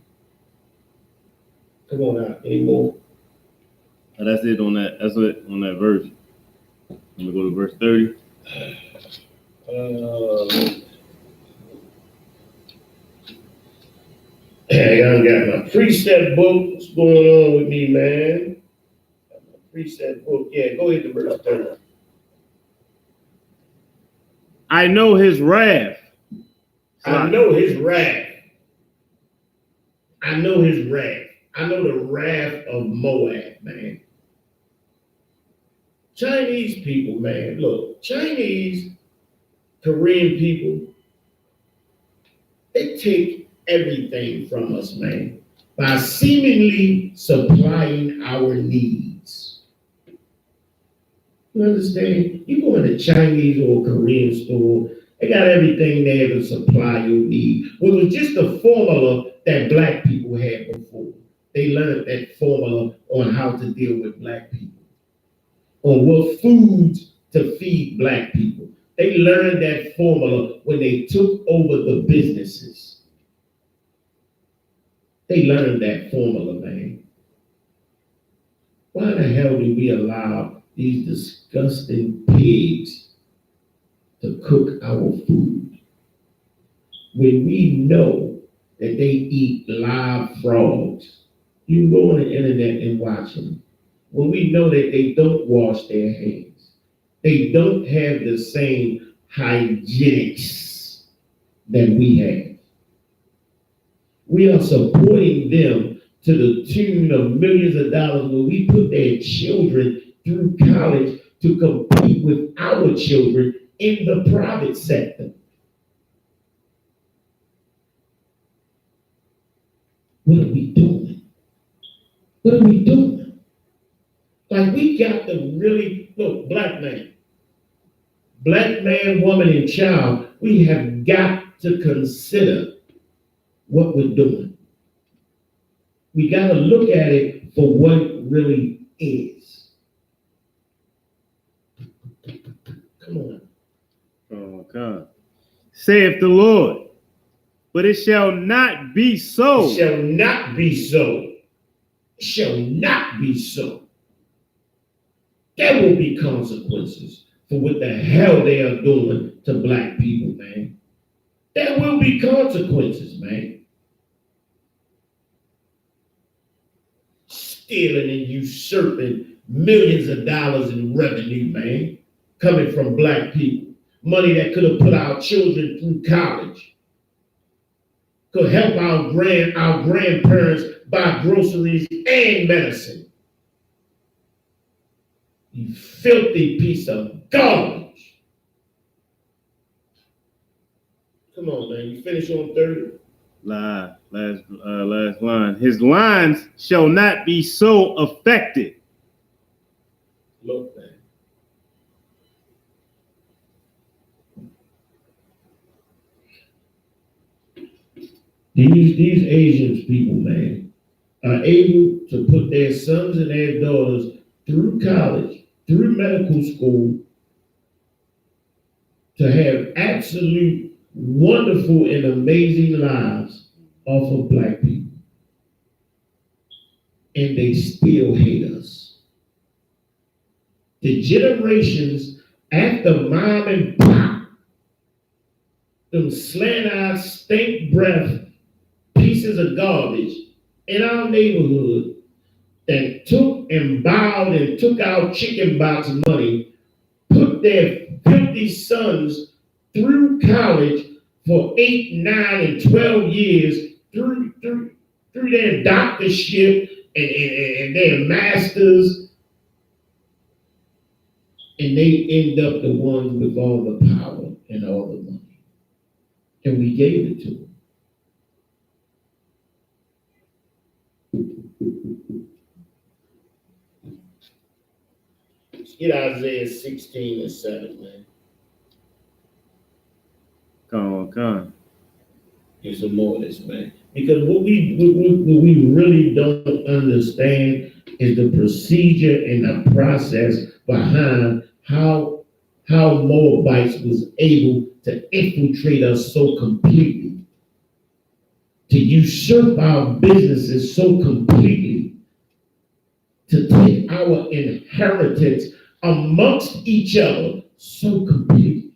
Come on out, any more? That's it on that. That's it on that verse. I'm gonna go to verse 30. I got my precept book. What's going on with me, man? Got my precept book. Yeah, go ahead to verse 30. I know his wrath. I know his wrath. I know his wrath. I know the wrath of Moab, man. Chinese people, man. Look, Chinese, Korean people, they take everything from us, man, by seemingly supplying our needs. You understand? You go in a Chinese or Korean store, They got everything there to supply your need. Well, it was just a formula that black people had before. They learned that formula on how to deal with black people, on what foods to feed black people. They learned that formula when they took over the businesses. They learned that formula, man. Why the hell do we allow these disgusting pigs to cook our food when we know that they eat live frogs? You can go on the internet and watch them. When we know that they don't wash their hands, they don't have the same hygienics that we have. We are supporting them to the tune of millions of dollars when we put their children through college to compete with our children in the private sector. What are we doing? What are we doing? Like, we got to really, look, black man, woman, and child, we have got to consider what we're doing. We got to look at it for what it really is. Come on. Oh, God. Saith the Lord, but it shall not be so. It shall not be so. It shall not be so. There will be consequences for what the hell they are doing to black people, man. There will be consequences, man. Stealing and usurping millions of dollars in revenue, man, coming from black people. Money that could have put our children through college, could help our grandparents buy groceries and medicine. You filthy piece of garbage. Come on, man. You finish on 30? Last line. His lines shall not be so affected. Look, man. These Asian people, man, are able to put their sons and their daughters through college, through medical school, to have absolute wonderful and amazing lives off of black people. And they still hate us. The generations after mom and pop, them slant-eyed, stink breath pieces of garbage in our neighborhood that took and bowed and took our chicken box money, put their filthy sons through college for 8, 9, and 12 years, through their doctorship and their masters, and they end up the ones with all the power and all the money. And we gave it to them. Get Isaiah 16 and 7, man. Come on. Get some more of this, man. Because what we really don't understand is the procedure and the process behind how Moabites was able to infiltrate us so completely, to usurp our businesses so completely, to take our inheritance amongst each other so completely.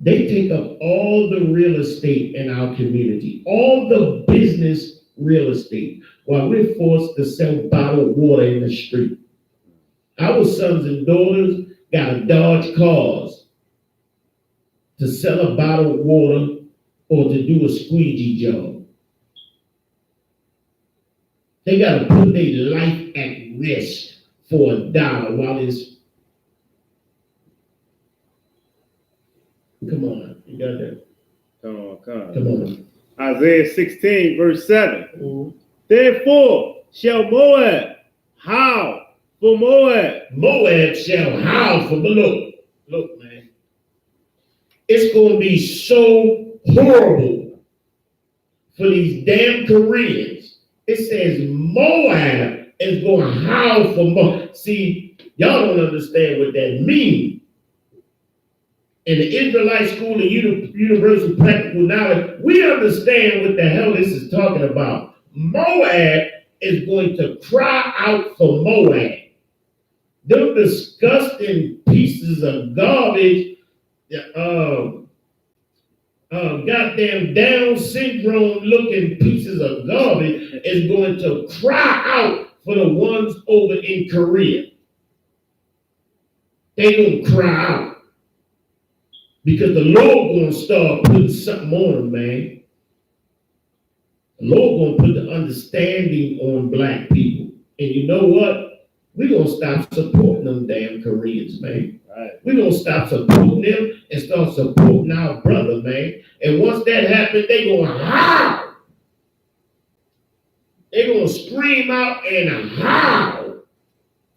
They take up all the real estate in our community, all the business real estate, while we're forced to sell bottled water in the street. Our sons and daughters got to dodge cars to sell a bottled water or to do a squeegee job. They got to put their life at risk for $1 while it's... Come on, you got that? Come on. Isaiah 16, verse 7. Mm-hmm. Therefore shall Moab howl for Moab. Moab shall howl for the Lord. Look, man, it's going to be so horrible for these damn Koreans. It says Moab is going to howl for Moab. See, y'all don't understand what that means. In the Israelite School of Universal Practical Knowledge, we understand what the hell this is talking about. Moab is going to cry out for Moab. Them disgusting pieces of garbage, goddamn Down syndrome looking pieces of garbage is going to cry out for the ones over in Korea. They gonna cry out. Because the Lord gonna start putting something on them, man. The Lord gonna put the understanding on black people. And you know what? We're gonna stop supporting them damn Koreans, man. Right. We're gonna stop supporting them and start supporting our brother, man. And once that happens, they gonna howl. They're gonna scream out and howl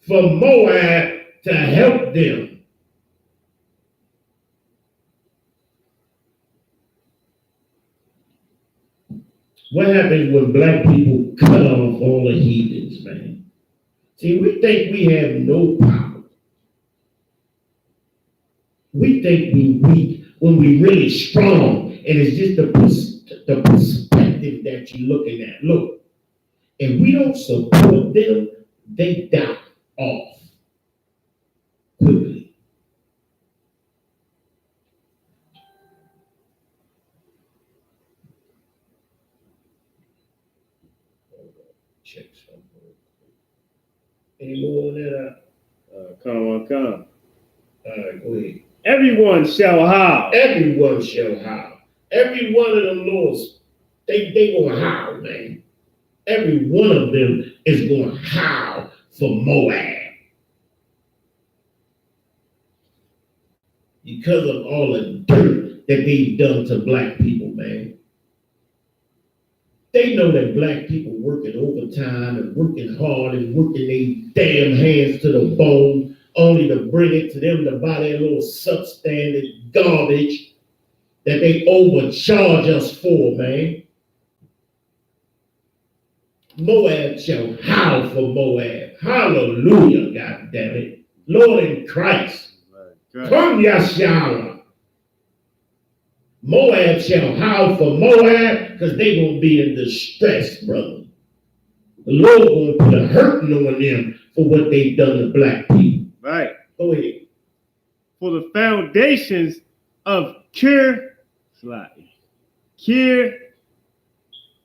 for Moab to help them. What happens when black people cut off all the heathens, man? See, we think we have no power. We think we weak when we really strong, and it's just the perspective that you're looking at. Look, if we don't support them, they die off quickly. Check something. Any more on that? Come on. All right, go ahead. Everyone shall howl. Everyone shall howl. Every one of them lords, they gonna howl, man. Every one of them is gonna howl for Moab. Because of all the dirt that they've done to black people, man. They know that black people working overtime and working hard and working their damn hands to the bone, only to bring it to them to buy their little substandard garbage that they overcharge us for, man. Moab shall howl for Moab. Hallelujah, God damn it. Lord in Christ. Come, Yahshua. Moab shall howl for Moab because they're going to be in distress, brother. The Lord going to put a hurting on them for what they've done to black people. Right. Go ahead. For the foundations of Kir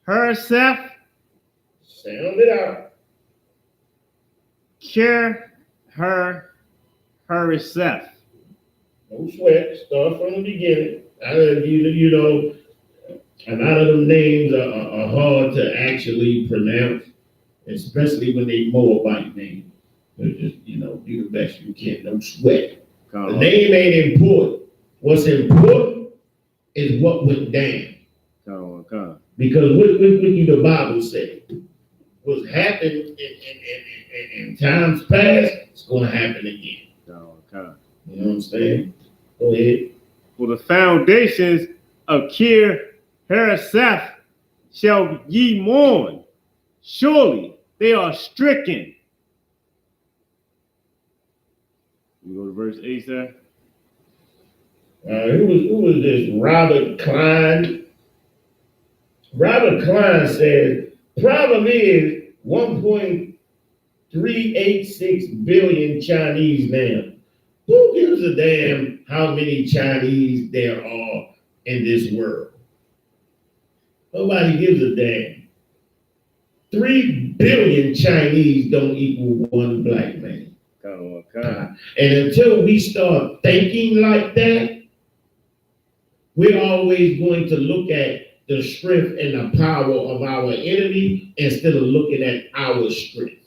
herself. Sound it out. Kir herself. No sweat. Start from the beginning. You know, a lot of them names are hard to actually pronounce, especially when they Moabite names. Just, you know, do the best you can. Don't sweat. The name ain't important. What's important is what went down. Because what do the Bible say? What's happened in times past, it's going to happen again. You know what I'm saying? Go ahead. For the foundations of Kir herself shall ye mourn. Surely they are stricken. You go to verse 8, sir. Who was this? Robert Klein. Robert Klein said, problem is 1.386 billion Chinese now. Who gives a damn how many Chinese there are in this world? Nobody gives a damn. 3 billion Chinese don't equal one black man. And until we start thinking like that, we're always going to look at the strength and the power of our enemy instead of looking at our strength.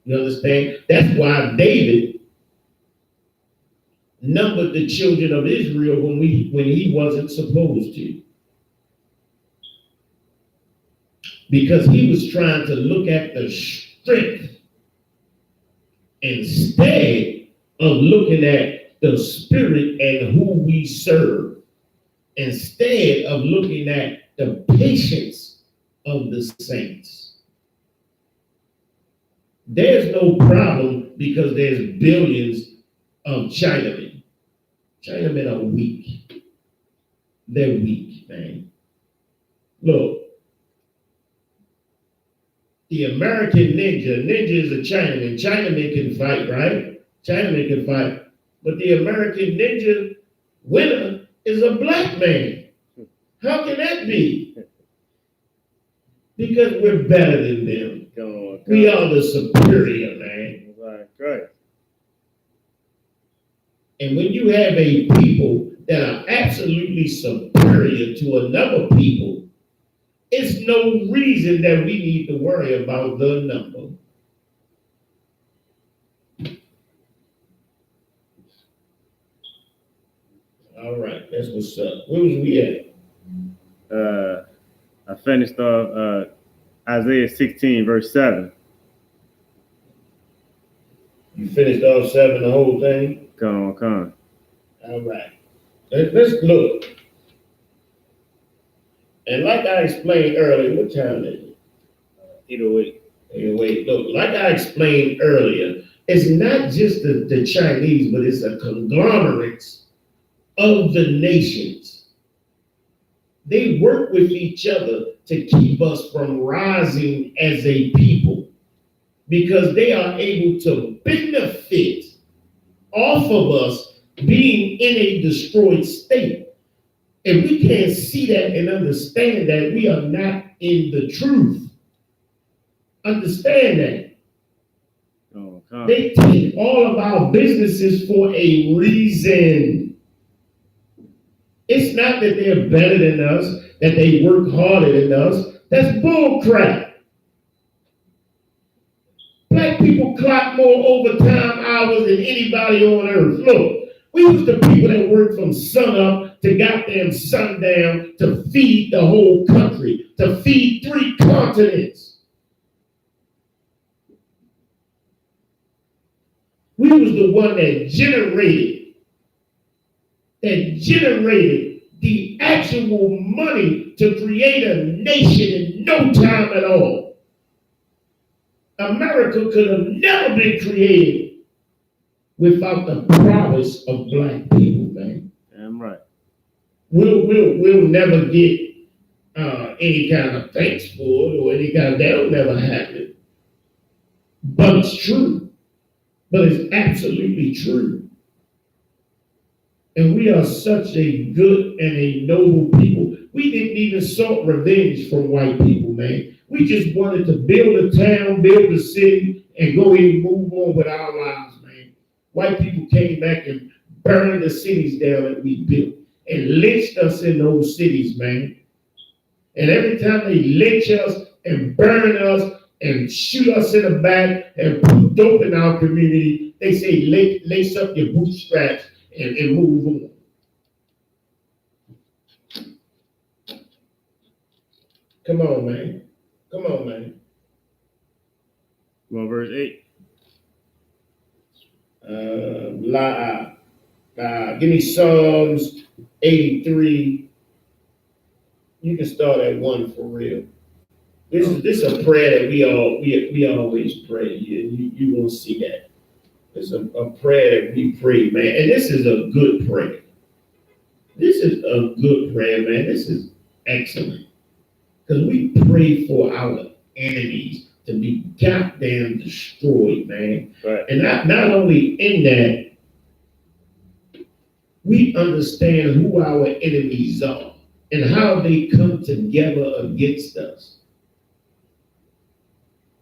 You understand? That's why David numbered the children of Israel when he wasn't supposed to. Because he was trying to look at the strength instead of looking at the spirit and who we serve instead of looking at the patience of the saints. There's no problem because there's billions of Chinamen. Chinamen are weak. They're weak, man. Look, the American ninja is a Chinaman. Chinaman can fight, right? Chinaman can fight. But the American ninja winner is a black man. How can that be? Because we're better than them. We are the superior, man. Right. And when you have a people that are absolutely superior to another people, it's no reason that we need to worry about the number. All right, that's what's up. Where was we at? I finished off Isaiah 16, verse 7. You finished off 7, the whole thing? Come on. All right. Let's look. And like I explained earlier, what time is it? 8:08. 8:08. Look, like I explained earlier, it's not just the Chinese, but it's a conglomerate of the nations. They work with each other to keep us from rising as a people because they are able to benefit off of us being in a destroyed state. And we can't see that and understand that we are not in the truth. Understand that. They take all of our businesses for a reason. It's not that they're better than us, that they work harder than us. That's bull crap. Black people clock more overtime hours than anybody on earth. Look, we was the people that worked from sunup to goddamn sundown to feed the whole country, to feed 3 continents. We was the one that generated the actual money to create a nation in no time at all. America could have never been created without the prowess of black people, man. Damn right. We'll never get any kind of thanks for it or any kind of, that'll never happen. But it's true. But it's absolutely true. And we are such a good and a noble people. We didn't even sought revenge from white people, man. We just wanted to build a town, build a city, and go ahead and move on with our lives, man. White people came back and burned the cities down that we built and lynched us in those cities, man. And every time they lynch us and burn us and shoot us in the back and put dope in our community, they say lace up your bootstraps and move on. Come on, man. Come on, man. Well, verse 8. Give me Psalms 83. You can start at 1 for real. This is a prayer that we always pray. You won't see that. It's a prayer that we pray, man. And this is a good prayer. This is a good prayer, man. This is excellent. Because we pray for our enemies to be goddamn destroyed, man. Right. And not only in that, we understand who our enemies are and how they come together against us.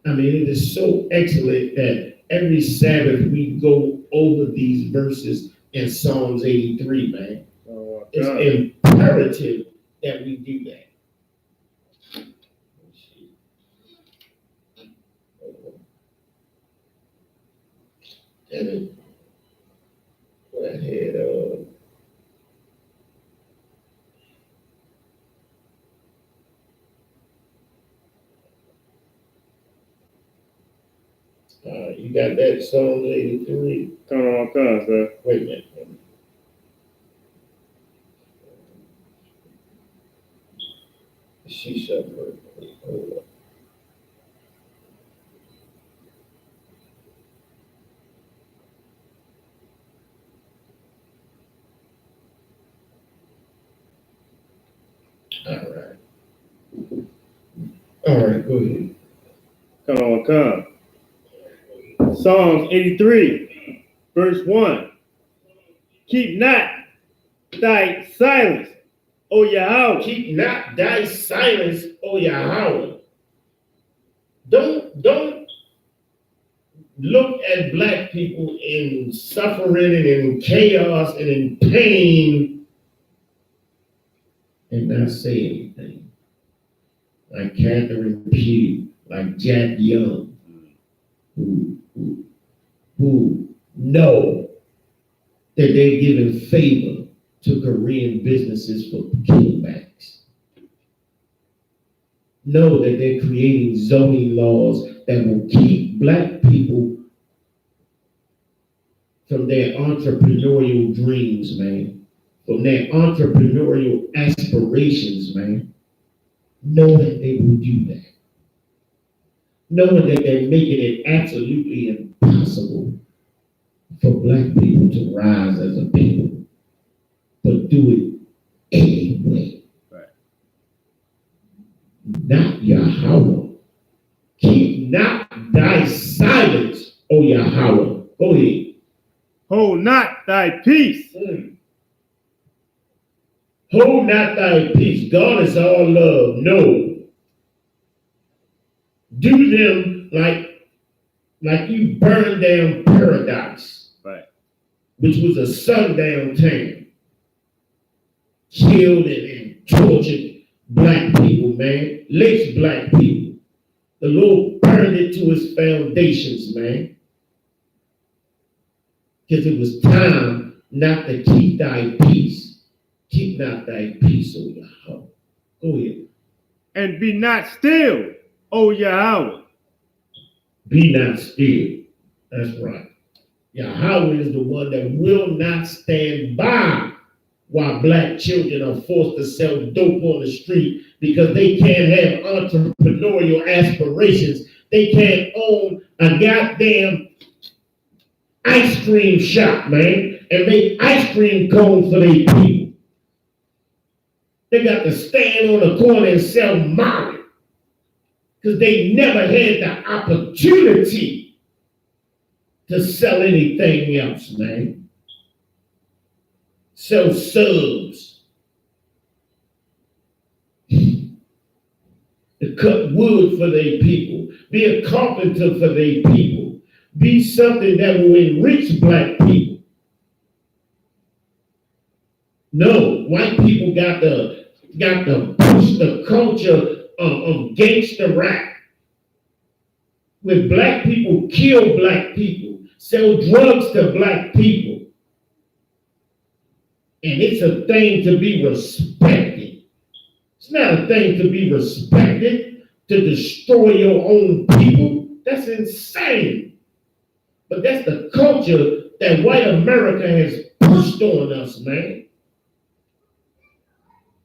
I mean, it is so excellent that every Sabbath we go over these verses in Psalms 83, man. It's imperative that we do that. Damn it. Go ahead. You got that Psalms 83? Come on, sir. Wait a minute. She shall pray. Hold on. All right, go ahead. Come. Psalms 83, verse 1. Keep not thy silence, O Yahweh. Keep not thy silence, O Yahweh. Don't look at black people in suffering and in chaos and in pain and not say anything. Like Catherine Pugh, like Jack Young, who know that they're giving favor to Korean businesses for kickbacks. Know that they're creating zoning laws that will keep black people from their entrepreneurial dreams, man, from their entrepreneurial aspirations, man. Know that they will do that. Knowing that they're making it absolutely impossible for black people to rise as a people, but do it anyway. Right. Not Yahweh. Keep not thy silence, O Yahweh. Go ahead. Hold not thy peace. Hold not thy peace. God is all love. No. Do them like you burned down Paradise, Right. which was a sundown town. Killed and tortured black people, man. Lynched black people. The Lord burned it to its foundations, man. Because it was time not to keep thy peace. Keep not thy peace, O Yahweh. Go ahead. And be not still, O Yahweh. Be not still. That's right. Yahweh is the one that will not stand by while black children are forced to sell dope on the street because they can't have entrepreneurial aspirations. They can't own a goddamn ice cream shop, man, and make ice cream cones for their people. They got to stand on the corner and sell Molly because they never had the opportunity to sell anything else, man. Sell subs. To cut wood for their people. Be a carpenter for their people. Be something that will enrich black people. No, white people got to push the culture of gangster rap. Where black people kill black people, sell drugs to black people. And it's a thing to be respected. It's not a thing to be respected to destroy your own people. That's insane. But that's the culture that white America has pushed on us, man.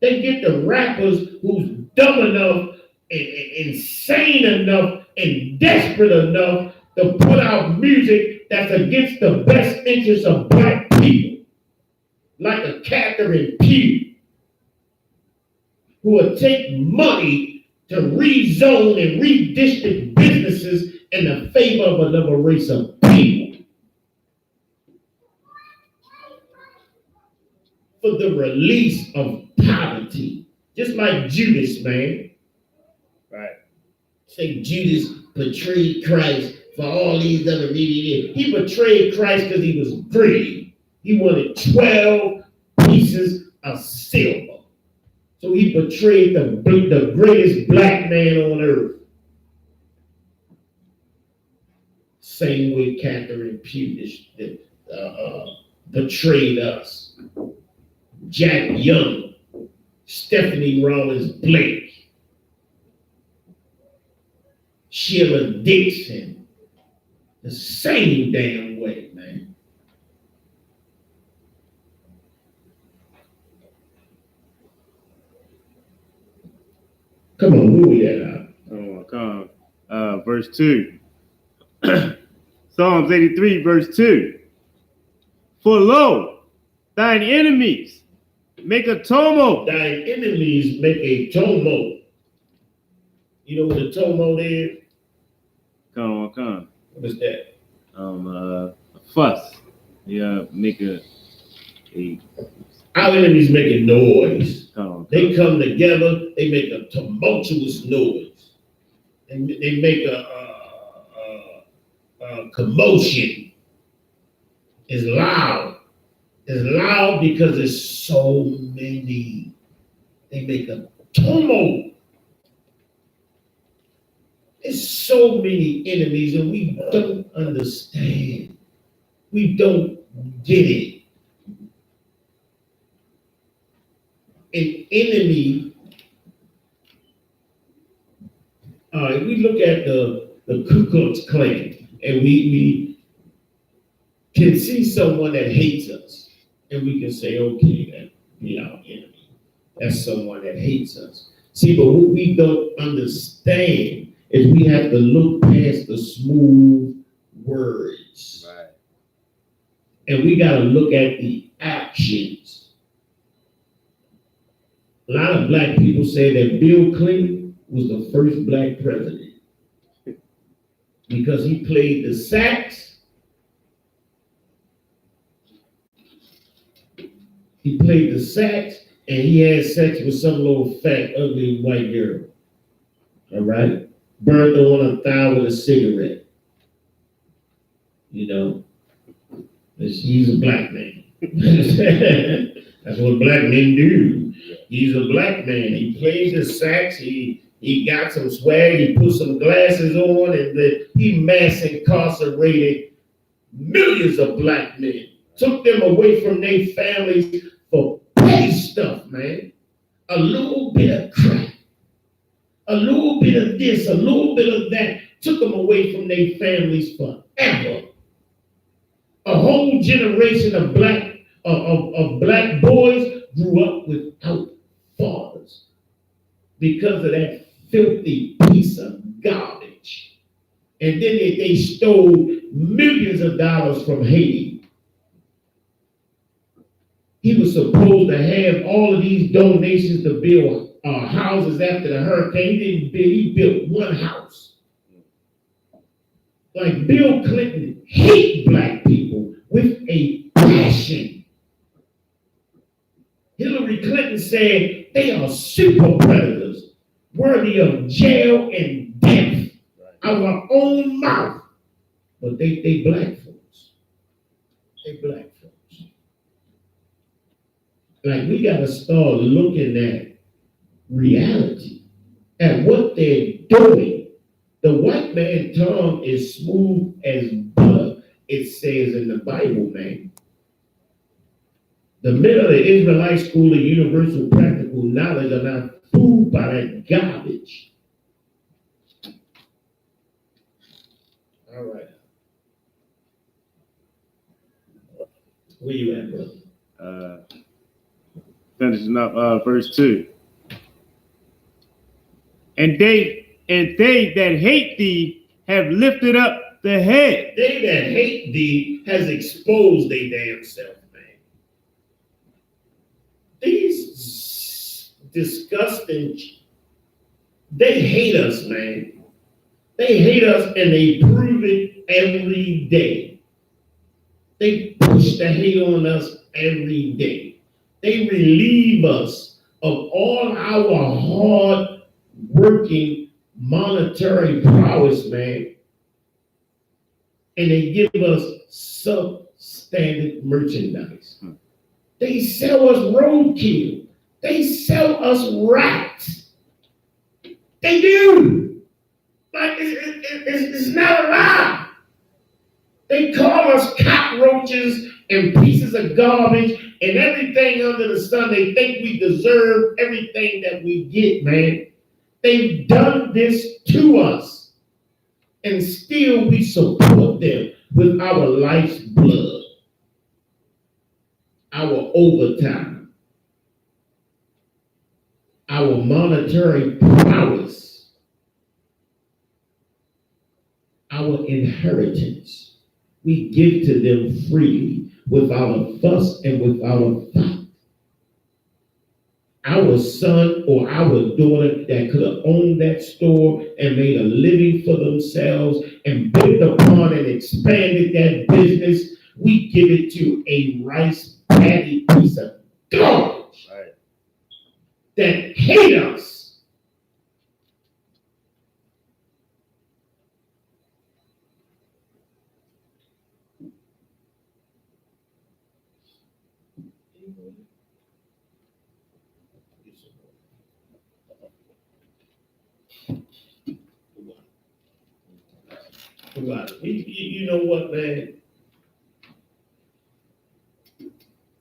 They get the rappers who's dumb enough and insane enough and desperate enough to put out music that's against the best interests of black people. Like a Catherine Pugh, who will take money to rezone and redistrict businesses in the favor of another race of people. For the release of poverty. Just like Judas, man. Right. Say Judas betrayed Christ for all these other reasons. He betrayed Christ because he was greedy. He wanted 12 pieces of silver. So he betrayed the greatest black man on earth. Same way Catherine Pugh betrayed us. Jack Young, Stephanie Rawlins Blake, Sheila Dixon, the same damn way, man. Come on, where we at now? Verse 2. Psalms 83, verse 2. For lo, thine enemies make a tumult. Thine enemies make a tumult. You know what a tumult is? Come. What is that? A fuss. Yeah, make a Our enemies make a noise. Come. They come together, they make a tumultuous noise. And they make a commotion. It's loud. It's loud because there's so many. They make a tumult. There's so many enemies, and we don't understand. We don't get it. An enemy. If we look at the Ku Klux Klan, and we can see someone that hates us, and we can say, okay, that be our enemy. That's someone that hates us. See, but what we don't understand is we have to look past the smooth words. Right. And we got to look at the actions. A lot of black people say that Bill Clinton was the first black president because he played the sax. He played the sax, and he had sex with some little fat, ugly white girl. All right? Burned her on a thigh with a cigarette. You know? He's a black man. That's what black men do. He's a black man. He plays the sax. He got some swag. He put some glasses on, and he mass incarcerated millions of black men. Took them away from their families for petty stuff, man. A little bit of crack, a little bit of this, a little bit of that. Took them away from their families forever. A whole generation of black boys grew up without fathers because of that filthy piece of garbage. And then they stole millions of dollars from Haiti. He was supposed to have all of these donations to build houses after the hurricane. He didn't build, he built one house. Like Bill Clinton hated black people with a passion. Hillary Clinton said they are super predators, worthy of jail and death out of our own mouth. But they black folks. They black folks. Like, we got to start looking at reality, at what they're doing. The white man's tongue is smooth as butter, it says in the Bible, man. The men of the Israelite school of universal practical knowledge are not fooled by that garbage. All right. Where you at, brother? Finishing up verse 2. And they that hate thee have lifted up the head. They that hate thee has exposed their damn self, man. These disgusting, they hate us, man. They hate us, and they prove it every day. They push the hate on us every day. They relieve us of all our hard working monetary prowess, man. And they give us substandard merchandise. They sell us roadkill. They sell us rats. They do. Like, it's not a lie. They call us cockroaches and pieces of garbage and everything under the sun. They think we deserve everything that we get, man. They've done this to us, and still we support them with our life's blood, our overtime, our our monetary prowess, our inheritance, we give to them freely, without a fuss and without a fight. Our son or our daughter that could have owned that store and made a living for themselves and built upon and expanded that business, we give it to a rice paddy piece of garbage that hate us. You know what, man?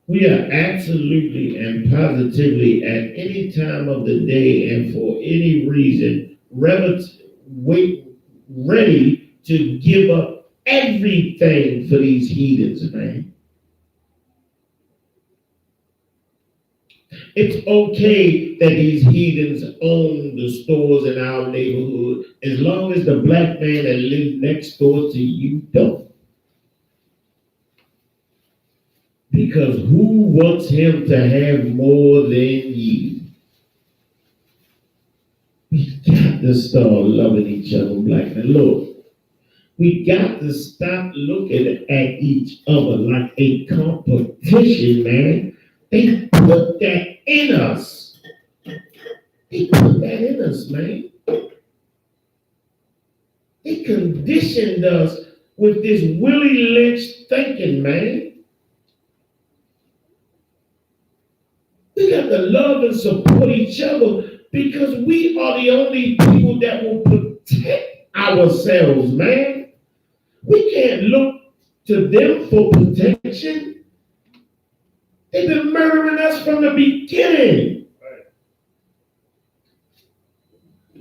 We are absolutely and positively at any time of the day and for any reason ready to give up everything for these heathens, man. It's okay that these heathens own the stores in our neighborhood as long as the black man that lives next door to you don't. Because who wants him to have more than you? We got to start loving each other, black men. Look, we got to stop looking at each other like a competition, man. They put that in us. They put that in us, man. They conditioned us with this Willie Lynch thinking, man. We got to love and support each other because we are the only people that will protect ourselves, man. We can't look to them for protection. They've been murdering us from the beginning.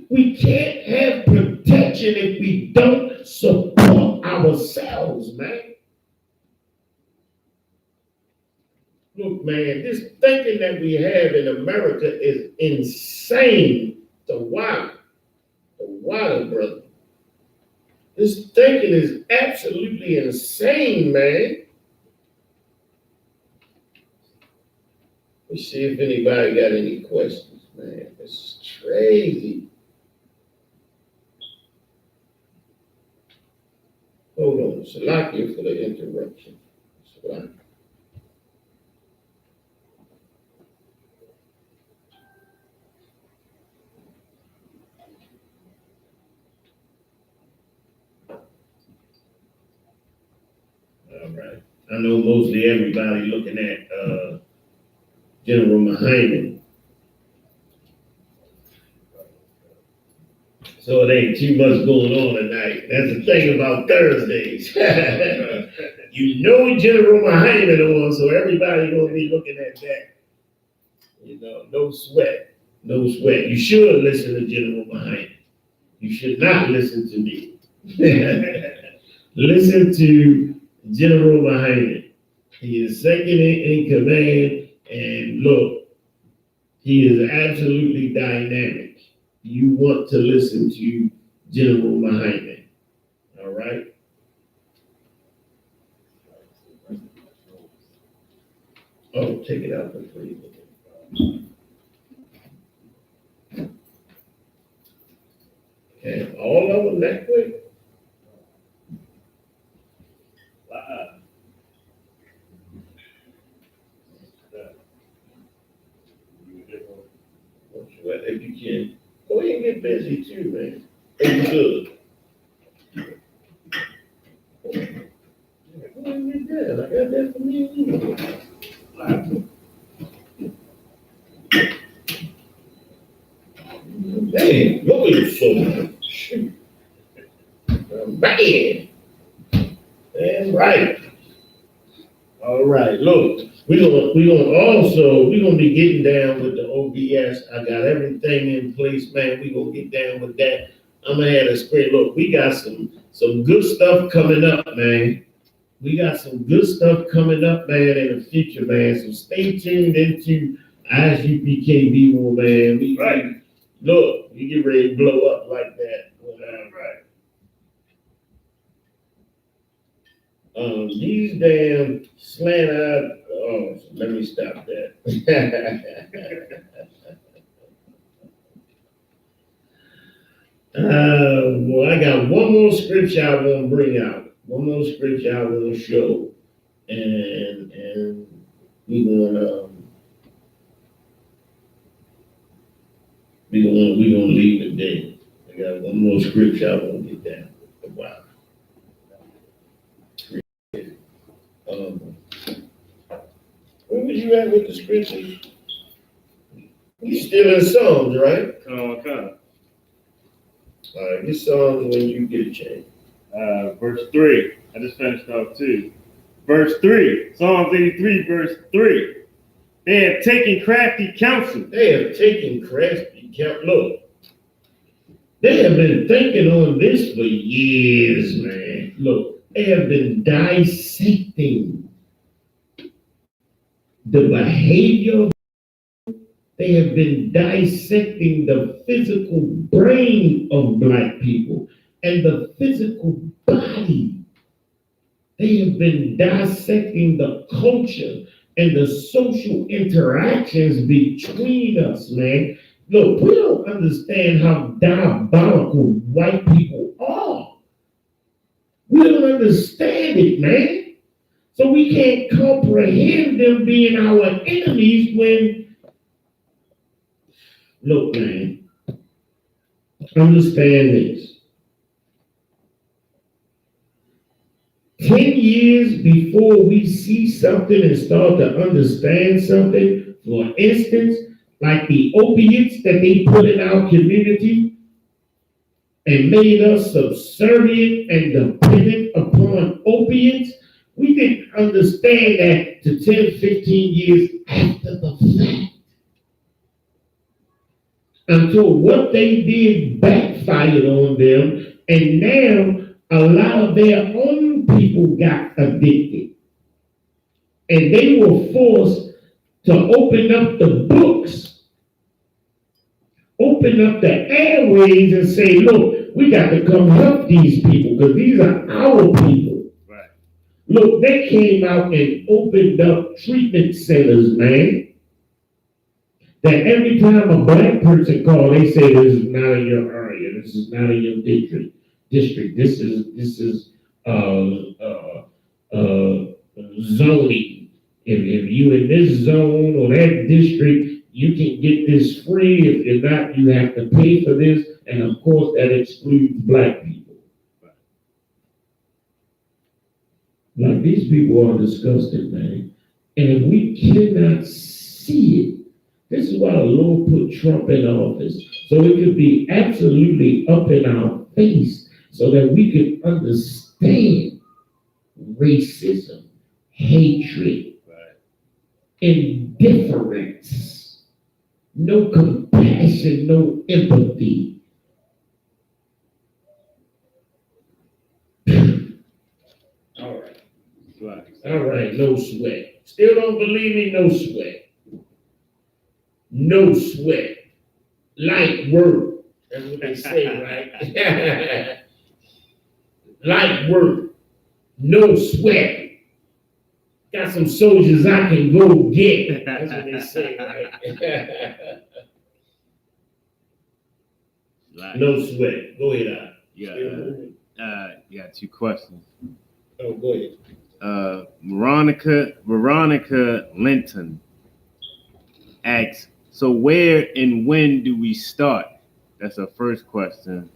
We can't have protection if we don't support ourselves, man. Look, man, this thinking that we have in America is insane. The water, brother. This thinking is absolutely insane, man. Let's see if anybody got any questions, man. This is crazy. Hold on, Salakia for the interruption. Salakia. All right. I know mostly everybody looking at General Mahanan. So it ain't too much going on tonight. That's the thing about Thursdays. You know General Mahanan on, so everybody gonna be looking at that. You know, no sweat. No sweat. You should listen to General Mahanan. You should not listen to me. Listen to General Mahanan. He is second in command, and look, he is absolutely dynamic. You want to listen to General Mahanan. All right? Oh, take it out for free. Okay, all of them that quick? Wow. If you can, go ahead and get busy too, man. It's good. Go ahead and get that. I got that for me and you. Man, look at so shoot. Bad. That's right. All right, look. We're gonna be getting down with the OBS. I got everything in place, man. We're gonna get down with that. I'm gonna have a spread. Look, we got some good stuff coming up, man. We got some good stuff coming up, man, in the future, man. So stay tuned into I.S.U.P.K. Bmore, man. Right. Look, you get ready to blow up like that. Right. These damn slant-eyed. Oh, let me stop that. Well, I got one more scripture I want to bring out. One more scripture I want to show, and we gonna leave it there. I got one more scripture I want to get down. Wow. Where was you at with the scriptures? You still in Psalms, right? Come on. All right, get Psalms when you get a chance. Verse 3. I just finished off 2. Verse 3. Psalms 83, verse 3. They have taken crafty counsel. They have taken crafty counsel. Look, they have been thinking on this for years, man. Look, they have been dissecting the behavior. They have been dissecting the physical brain of black people and the physical body. They have been dissecting the culture and the social interactions between us, man. Look, we don't understand how diabolical white people are. We don't understand it, man. So we can't comprehend them being our enemies when, look, man, understand this. 10 years before we see something and start to understand something, for instance, like the opiates that they put in our community and made us subservient and dependent upon opiates, we didn't understand that to 10, 15 years after the fact. Until what they did backfired on them, and now a lot of their own people got addicted. And they were forced to open up the books, open up the airways and say, look, we got to come help these people because these are our people. Right. Look, they came out and opened up treatment centers, man. That every time a black person called, they say this is not in your area, this is not in your district. This is zoning. If you in this zone or that district, you can get this free. If you're not, you have to pay for this. And of course, that excludes black people. Like, these people are disgusting, man. And if we cannot see it, this is why the Lord put Trump in office, so it could be absolutely up in our face, so that we could understand racism, hatred, indifference, no compassion, no empathy. All right, no sweat. Still don't believe me? No sweat. No sweat. Light work. That's what they say, right? Light work. No sweat. Got some soldiers I can go get. That's what they say, right? No sweat. Go ahead, you got 2 questions. Oh, go ahead. Veronica Linton asks, so where and when do we start? That's our first question.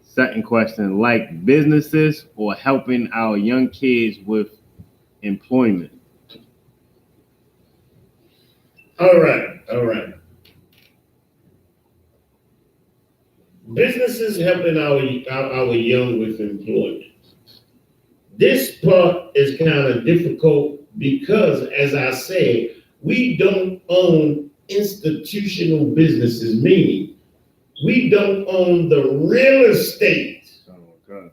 Second question, like businesses or helping our young kids with employment? All right. Businesses helping our young with employment. This part is kind of difficult because, as I said, we don't own institutional businesses, meaning we don't own the real estate. Okay.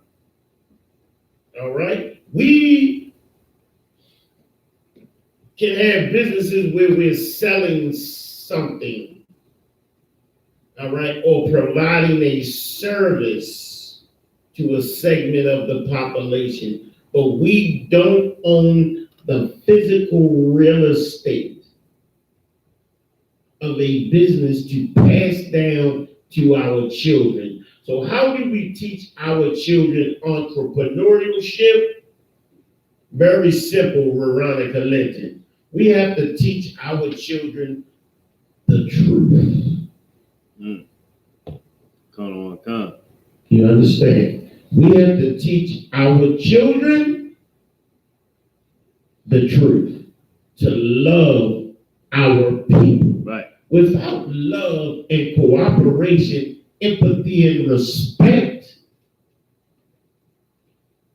All right? We can have businesses where we're selling something, all right, or providing a service to a segment of the population, but we don't own the physical real estate of a business to pass down to our children. So how do we teach our children entrepreneurship? Very simple, Veronica Linton. We have to teach our children the truth. Come on. You understand? We have to teach our children the truth, to love our people. Right. Without love and cooperation, empathy and respect,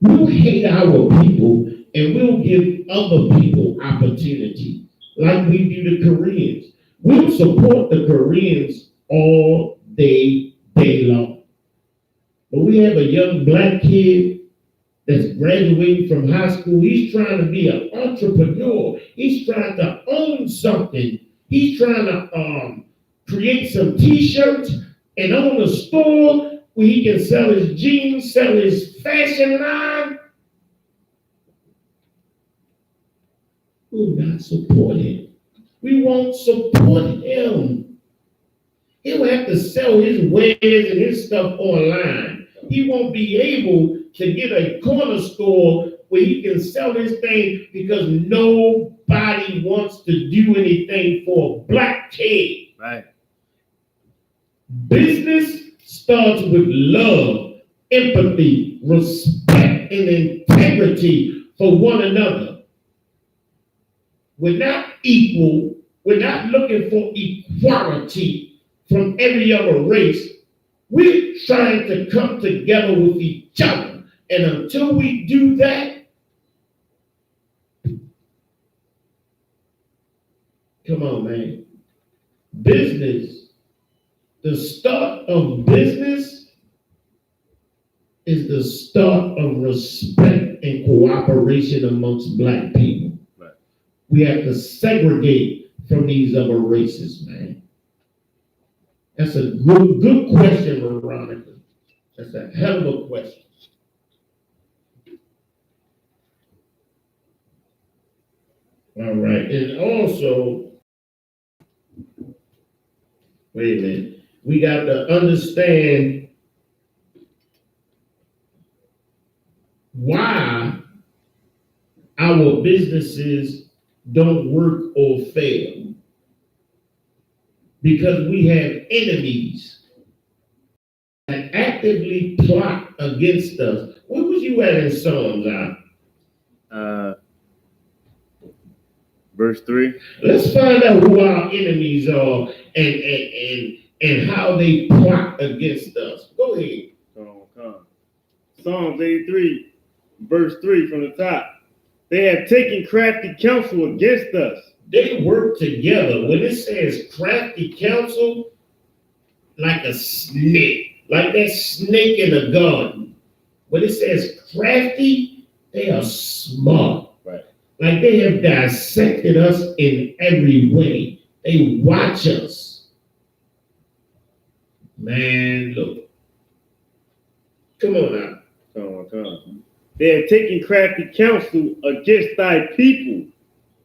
we'll hate our people and we'll give other people opportunity, like we do the Koreans. We'll support the Koreans all day long. But we have a young black kid that's graduating from high school. He's trying to be an entrepreneur. He's trying to own something. He's trying to create some t-shirts and own a store where he can sell his jeans, sell his fashion line. We'll not support him. We won't support him. He'll have to sell his wares and his stuff online. He won't be able to get a corner store where he can sell his thing because nobody wants to do anything for a black kid. Right. Business starts with love, empathy, respect, and integrity for one another. We're not equal. We're not looking for equality from every other race. We're trying to come together with each other. And until we do that, come on, man. Business, the start of business is the start of respect and cooperation amongst black people. Right. We have to segregate from these other races, man. That's a good question, Veronica. That's a hell of a question. All right, and also, wait a minute, we got to understand why our businesses don't work or fail. Because we have enemies that actively plot against us. Where was you at in Psalms, Verse 3. Let's find out who our enemies are and how they plot against us. Go ahead. Come. Psalms 83, verse 3 from the top. They have taken crafty counsel against us. They work together. When it says crafty counsel, like a snake, like that snake in a garden. When it says crafty, they are smart. Right. Like they have dissected us in every way. They watch us. Man, look. Come on now. Come. They have taken crafty counsel against thy people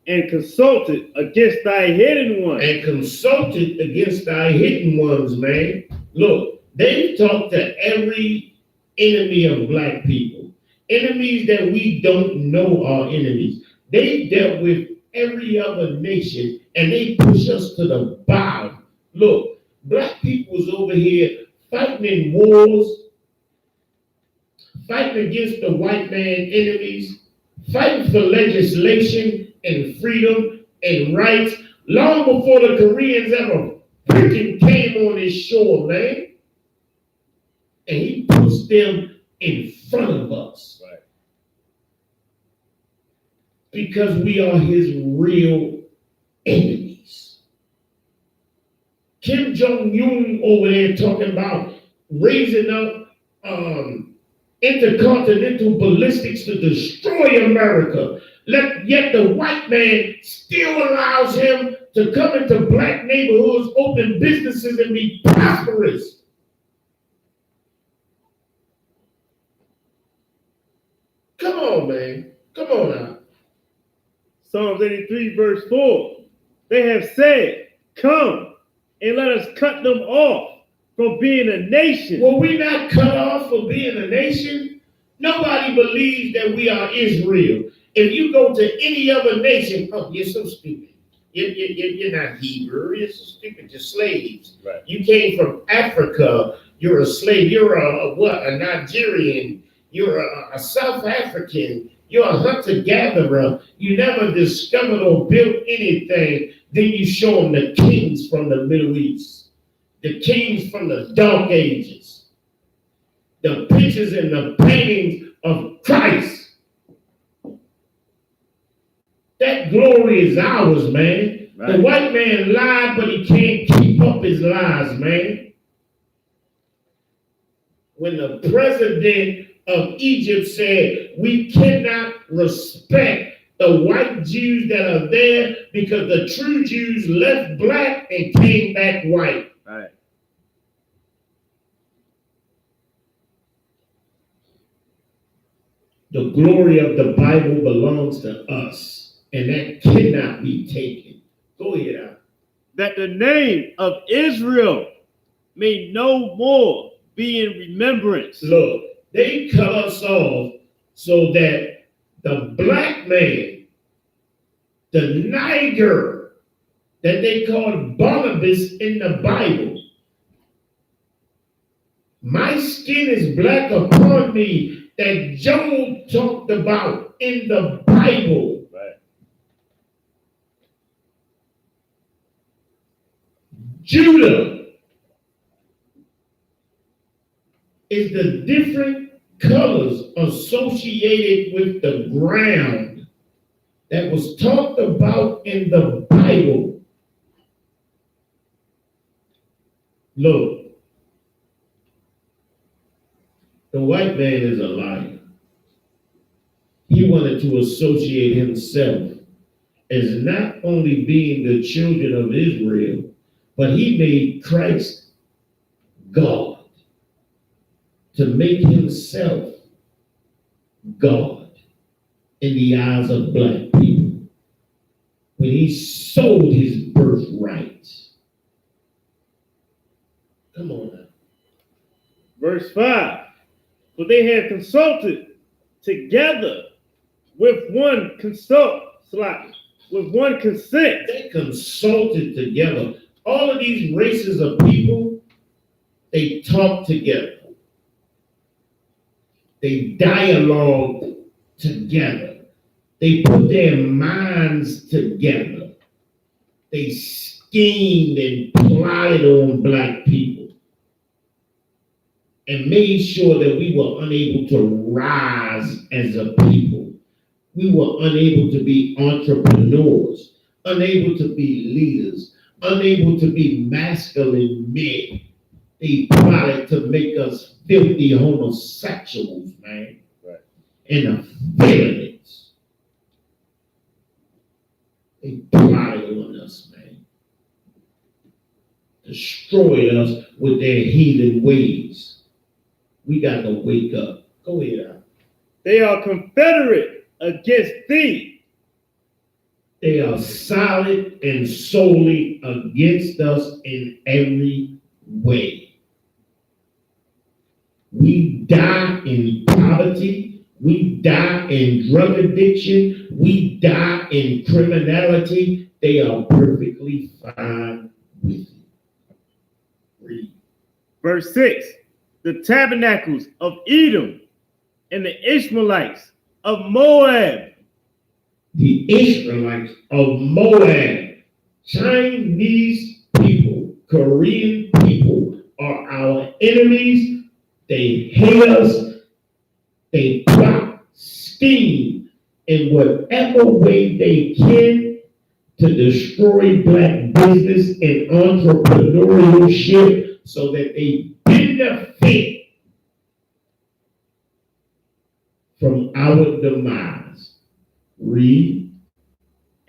and consulted against thy hidden ones. And consulted against thy hidden ones, man. Look, they've talked to every enemy of black people. Enemies that we don't know are enemies. They dealt with every other nation and they push us to the bottom. Look, black people's over here fighting in wars, fighting against the white man enemies, fighting for legislation and freedom and rights long before the Koreans ever freaking came on his shore, man. And he puts them in front of us. Right. Because we are his real enemies. Kim Jong-un over there talking about raising up intercontinental ballistics to destroy America. Yet the white man still allows him to come into black neighborhoods, open businesses, and be prosperous. Come on, man. Come on now. Psalms 83, verse 4. They have said, come and let us cut them off from being a nation. Well, we're not cut off from being a nation. Nobody believes that we are Israel. If you go to any other nation, oh, you're so stupid. You're not Hebrew. You're so stupid. You're slaves. Right. You came from Africa. You're a slave. You're a Nigerian. You're a South African. You're a hunter-gatherer. You never discovered or built anything. Then you show them the kings from the Middle East, the kings from the Dark Ages, the pictures and the paintings of Christ. That glory is ours, man. Right. The white man lied, but he can't keep up his lies, man. When the president of Egypt said, we cannot respect the white Jews that are there because the true Jews left black and came back white. Right. The glory of the Bible belongs to us, and that cannot be taken. Go ahead. That the name of Israel may no more be in remembrance. Look, they cut us off so that the black man, the Niger, that they called Barnabas in the Bible, my skin is black upon me, that Job talked about in the Bible. Right. Judah is the different colors associated with the ground that was talked about in the Bible. Look, the white man is a liar. He wanted to associate himself as not only being the children of Israel, but he made Christ God to make himself God in the eyes of black people when he sold his birthright. Come on now. Verse 5. For they had consulted together with one consent. They consulted together. All of these races of people, they talk together. They dialogue together. They put their minds together. They schemed and plotted on black people and made sure that we were unable to rise as a people. We were unable to be entrepreneurs, unable to be leaders, unable to be masculine men. They plotted to make us filthy homosexuals, man. Right. And affiliates. They plotted on us, man. Destroyed us with their heathen ways. We got to wake up. Go ahead, Al. They are confederate against thee. They are solid and solely against us in every way. We die in poverty. We die in drug addiction. We die in criminality. They are perfectly fine with it. Read. Verse 6. The tabernacles of Edom and the Ishmaelites of Moab. The Israelites of Moab, Chinese people, Korean people are our enemies. They hate us. They plot, scheme in whatever way they can to destroy black business and entrepreneurship so that they benefit from our demise. Read.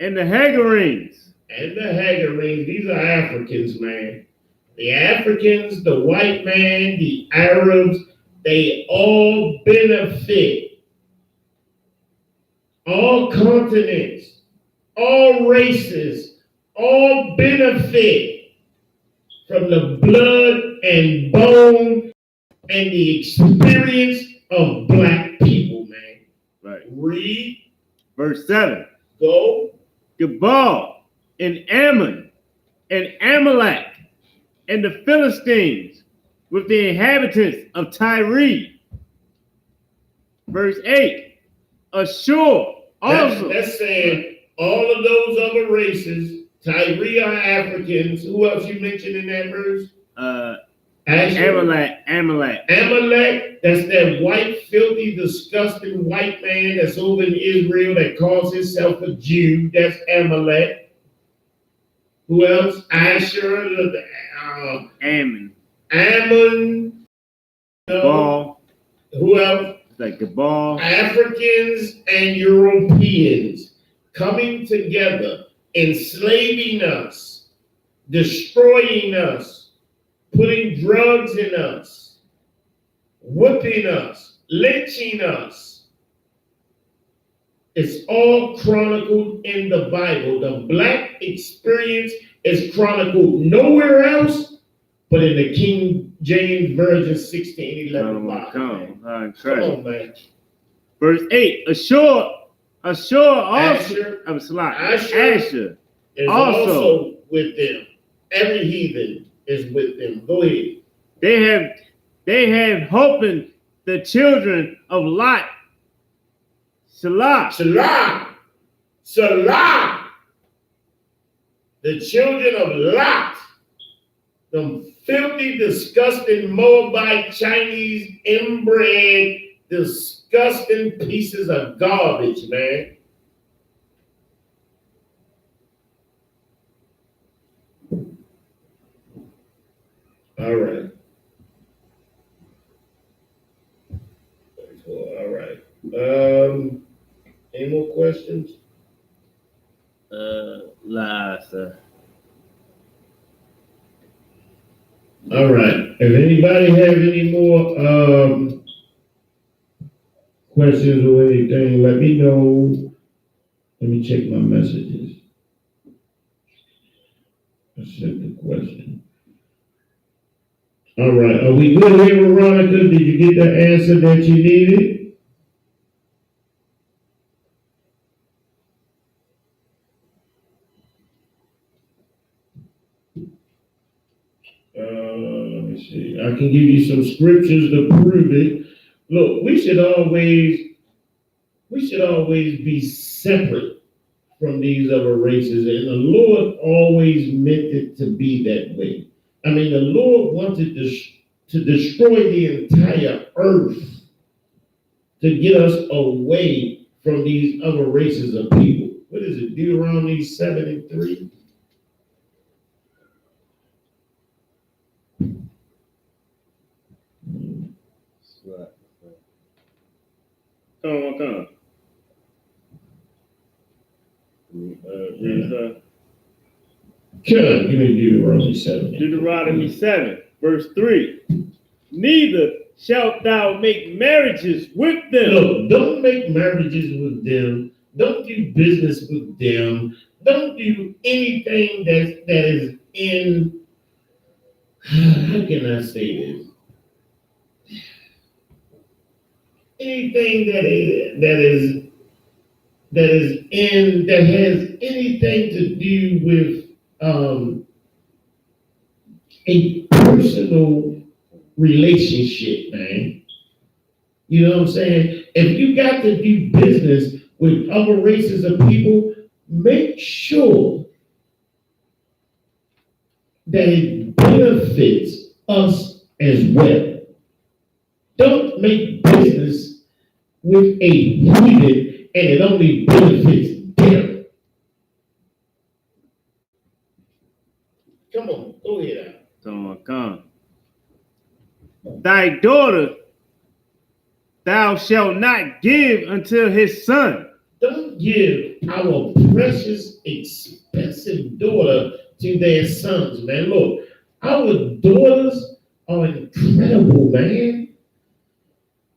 And the Hagarenes. And the Hagarenes, these are Africans, man. The Africans, the white man, the Arabs, they all benefit. All continents, all races, all benefit from the blood and bone and the experience of black people, man. Right. Read. Verse 7. Go. Gebal and Ammon and Amalek and the Philistines with the inhabitants of Tyre. Verse 8. Ashur also. That's saying all of those other races, Tyre are Africans. Who else you mentioned in that verse? Amalek, that's that white, filthy, disgusting white man that's over in Israel that calls himself a Jew. That's Amalek. Who else? Asher, Ammon. No. Who else? Like Gebal. Africans and Europeans coming together, enslaving us, destroying us, putting drugs in us, whipping us, lynching us. It's all chronicled in the Bible. The black experience is chronicled nowhere else but in the King James Version 1611 Bible. Come on, man. Verse 8. Ashur also. Asher is also with them. Every heathen is with them. Go ahead. They have hoping the children of Lot. Salah. The children of Lot. Them filthy, disgusting Moabite, Chinese, inbred, disgusting pieces of garbage, man. All right. All right. Any more questions? Sir. All right. If anybody have any more questions or anything, let me know. Let me check my messages. I sent the question. All right. Are we good here, Veronica? Did you get the answer that you needed? Let me see. I can give you some scriptures to prove it. Look, we should always be separate from these other races, and the Lord always meant it to be that way. I mean, the Lord wanted to destroy the entire earth to get us away from these other races of people. What is it? Deuteronomy 7:3. Come on. Give me Deuteronomy 7. Deuteronomy 7, verse 3. Neither shalt thou make marriages with them. Look, don't make marriages with them. Don't do business with them. Don't do anything that is in, how can I say this? Anything that has anything to do with a personal relationship, man. You know what I'm saying? If you got to do business with other races of people, make sure that it benefits us as well. Don't make business with a heathen and it only benefits them. Come on, go ahead. Come. Thy daughter thou shalt not give unto his son. don't give our precious, expensive daughter to their sons, man. Look, our daughters are incredible, man.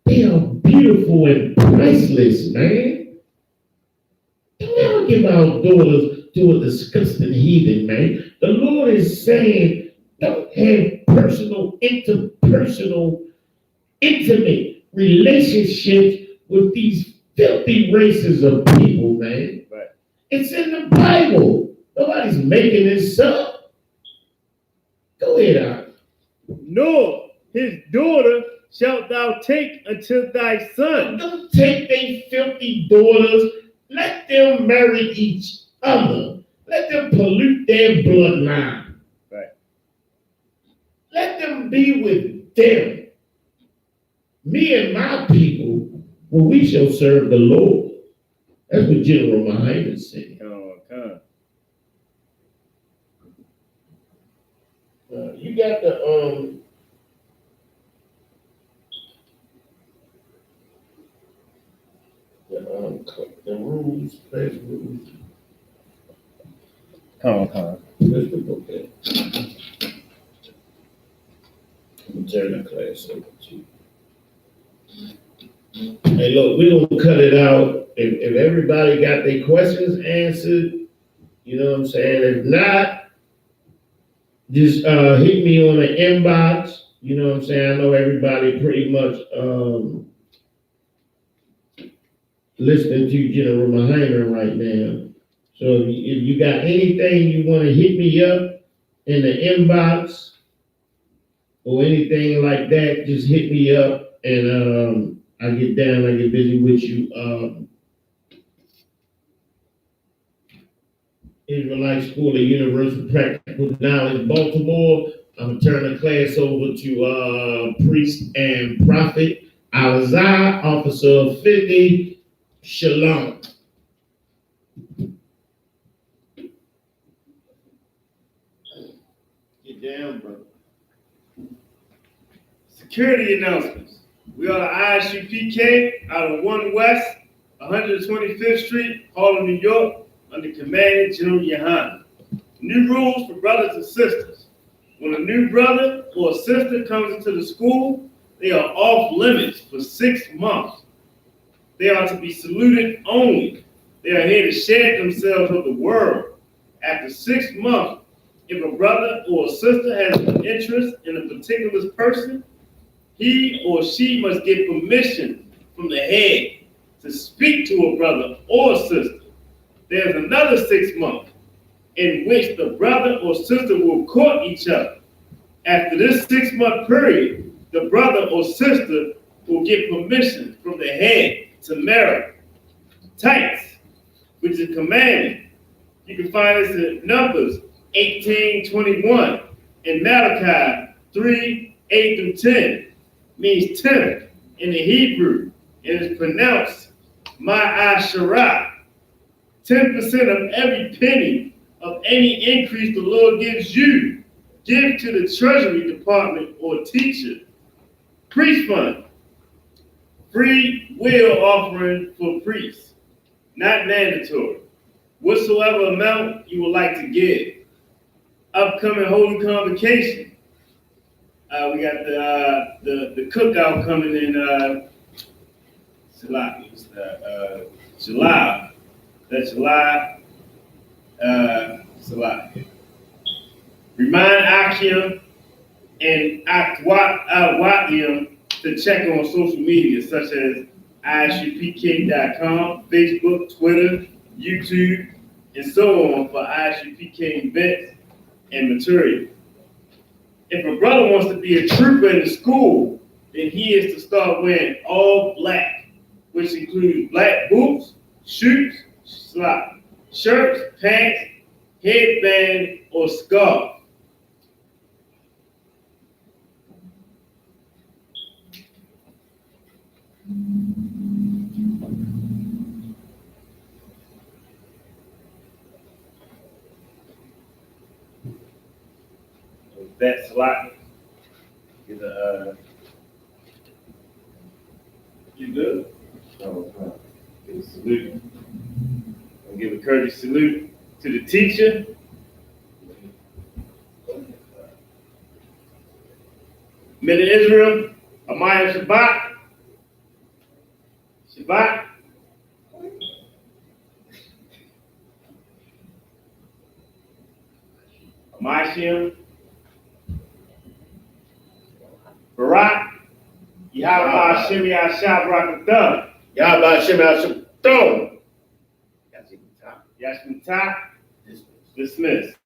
They are beautiful and priceless, man. Don't ever give our daughters to a disgusting heathen, man. The Lord is saying, don't have personal, interpersonal, intimate relationships with these filthy races of people, man. Right. It's in the Bible. Nobody's making this up. Go ahead, Al. Nor his daughter shalt thou take unto thy son. Don't take their filthy daughters. Let them marry each other. Let them pollute their bloodline. Right. Let them be with them. Me and my people, well, we shall serve the Lord. That's what General Mahanna said. Come. You got the rules, class rules. Come. Where's the book at? I'm gonna turn the class over to you. Hey, look, we're gonna cut it out. If everybody got their questions answered, you know what I'm saying? If not, just hit me on the inbox. You know what I'm saying? I know everybody pretty much listening to General Mahanna right now. So if you got anything you want to hit me up in the inbox or anything like that, just hit me up and I get busy with you. Israelite School of Universal Practical Knowledge, Baltimore. I'm gonna turn the class over to priest and prophet Al-Azhar, officer of 50, Shalom. Get down, bro. Security announcements. We are the I.S.U.P.K out of 1 West, 125th Street, Harlem, New York, under Commander GEN.YAHANNA. New rules for brothers and sisters. When a new brother or sister comes into the school, they are off limits for 6 months. They are to be saluted only. They are here to shed themselves of the world. After 6 months, if a brother or a sister has an interest in a particular person, he or she must get permission from the head to speak to a brother or sister. There's another 6 months in which the brother or sister will court each other. After this 6-month period, the brother or sister will get permission from the head to marry. TITHES, which is commanded. You can find this in Numbers 18:21 and Malachi 3:8-10. Means 10 in the Hebrew. It is pronounced ma'asharah. 10% of every penny of any increase the Lord gives you, give to the Treasury Department or teacher. Priest fund, free will offering for priests, not mandatory. Whatsoever amount you would like to give. Upcoming holy convocation. We got the cookout coming in July. That's July. Remind Akim and Watium to check on social media such as I.S.U.P.K.com, Facebook, Twitter, YouTube, and so on for I.S.U.P.K. events and material. If a brother wants to be a trooper in the school, then he is to start wearing all black, which includes black boots, shoes, shirts, pants, headband, or scarf. That's like is you good? Oh, it's salute. courteous salute to the teacher. Men of Israel, Amaya Shabbat. Shabbat. Amashim. Barak. Yahweh Hashem Yahshua Barakatah. Yahweh Hashem Yahshua. Yashmita. Dismissed.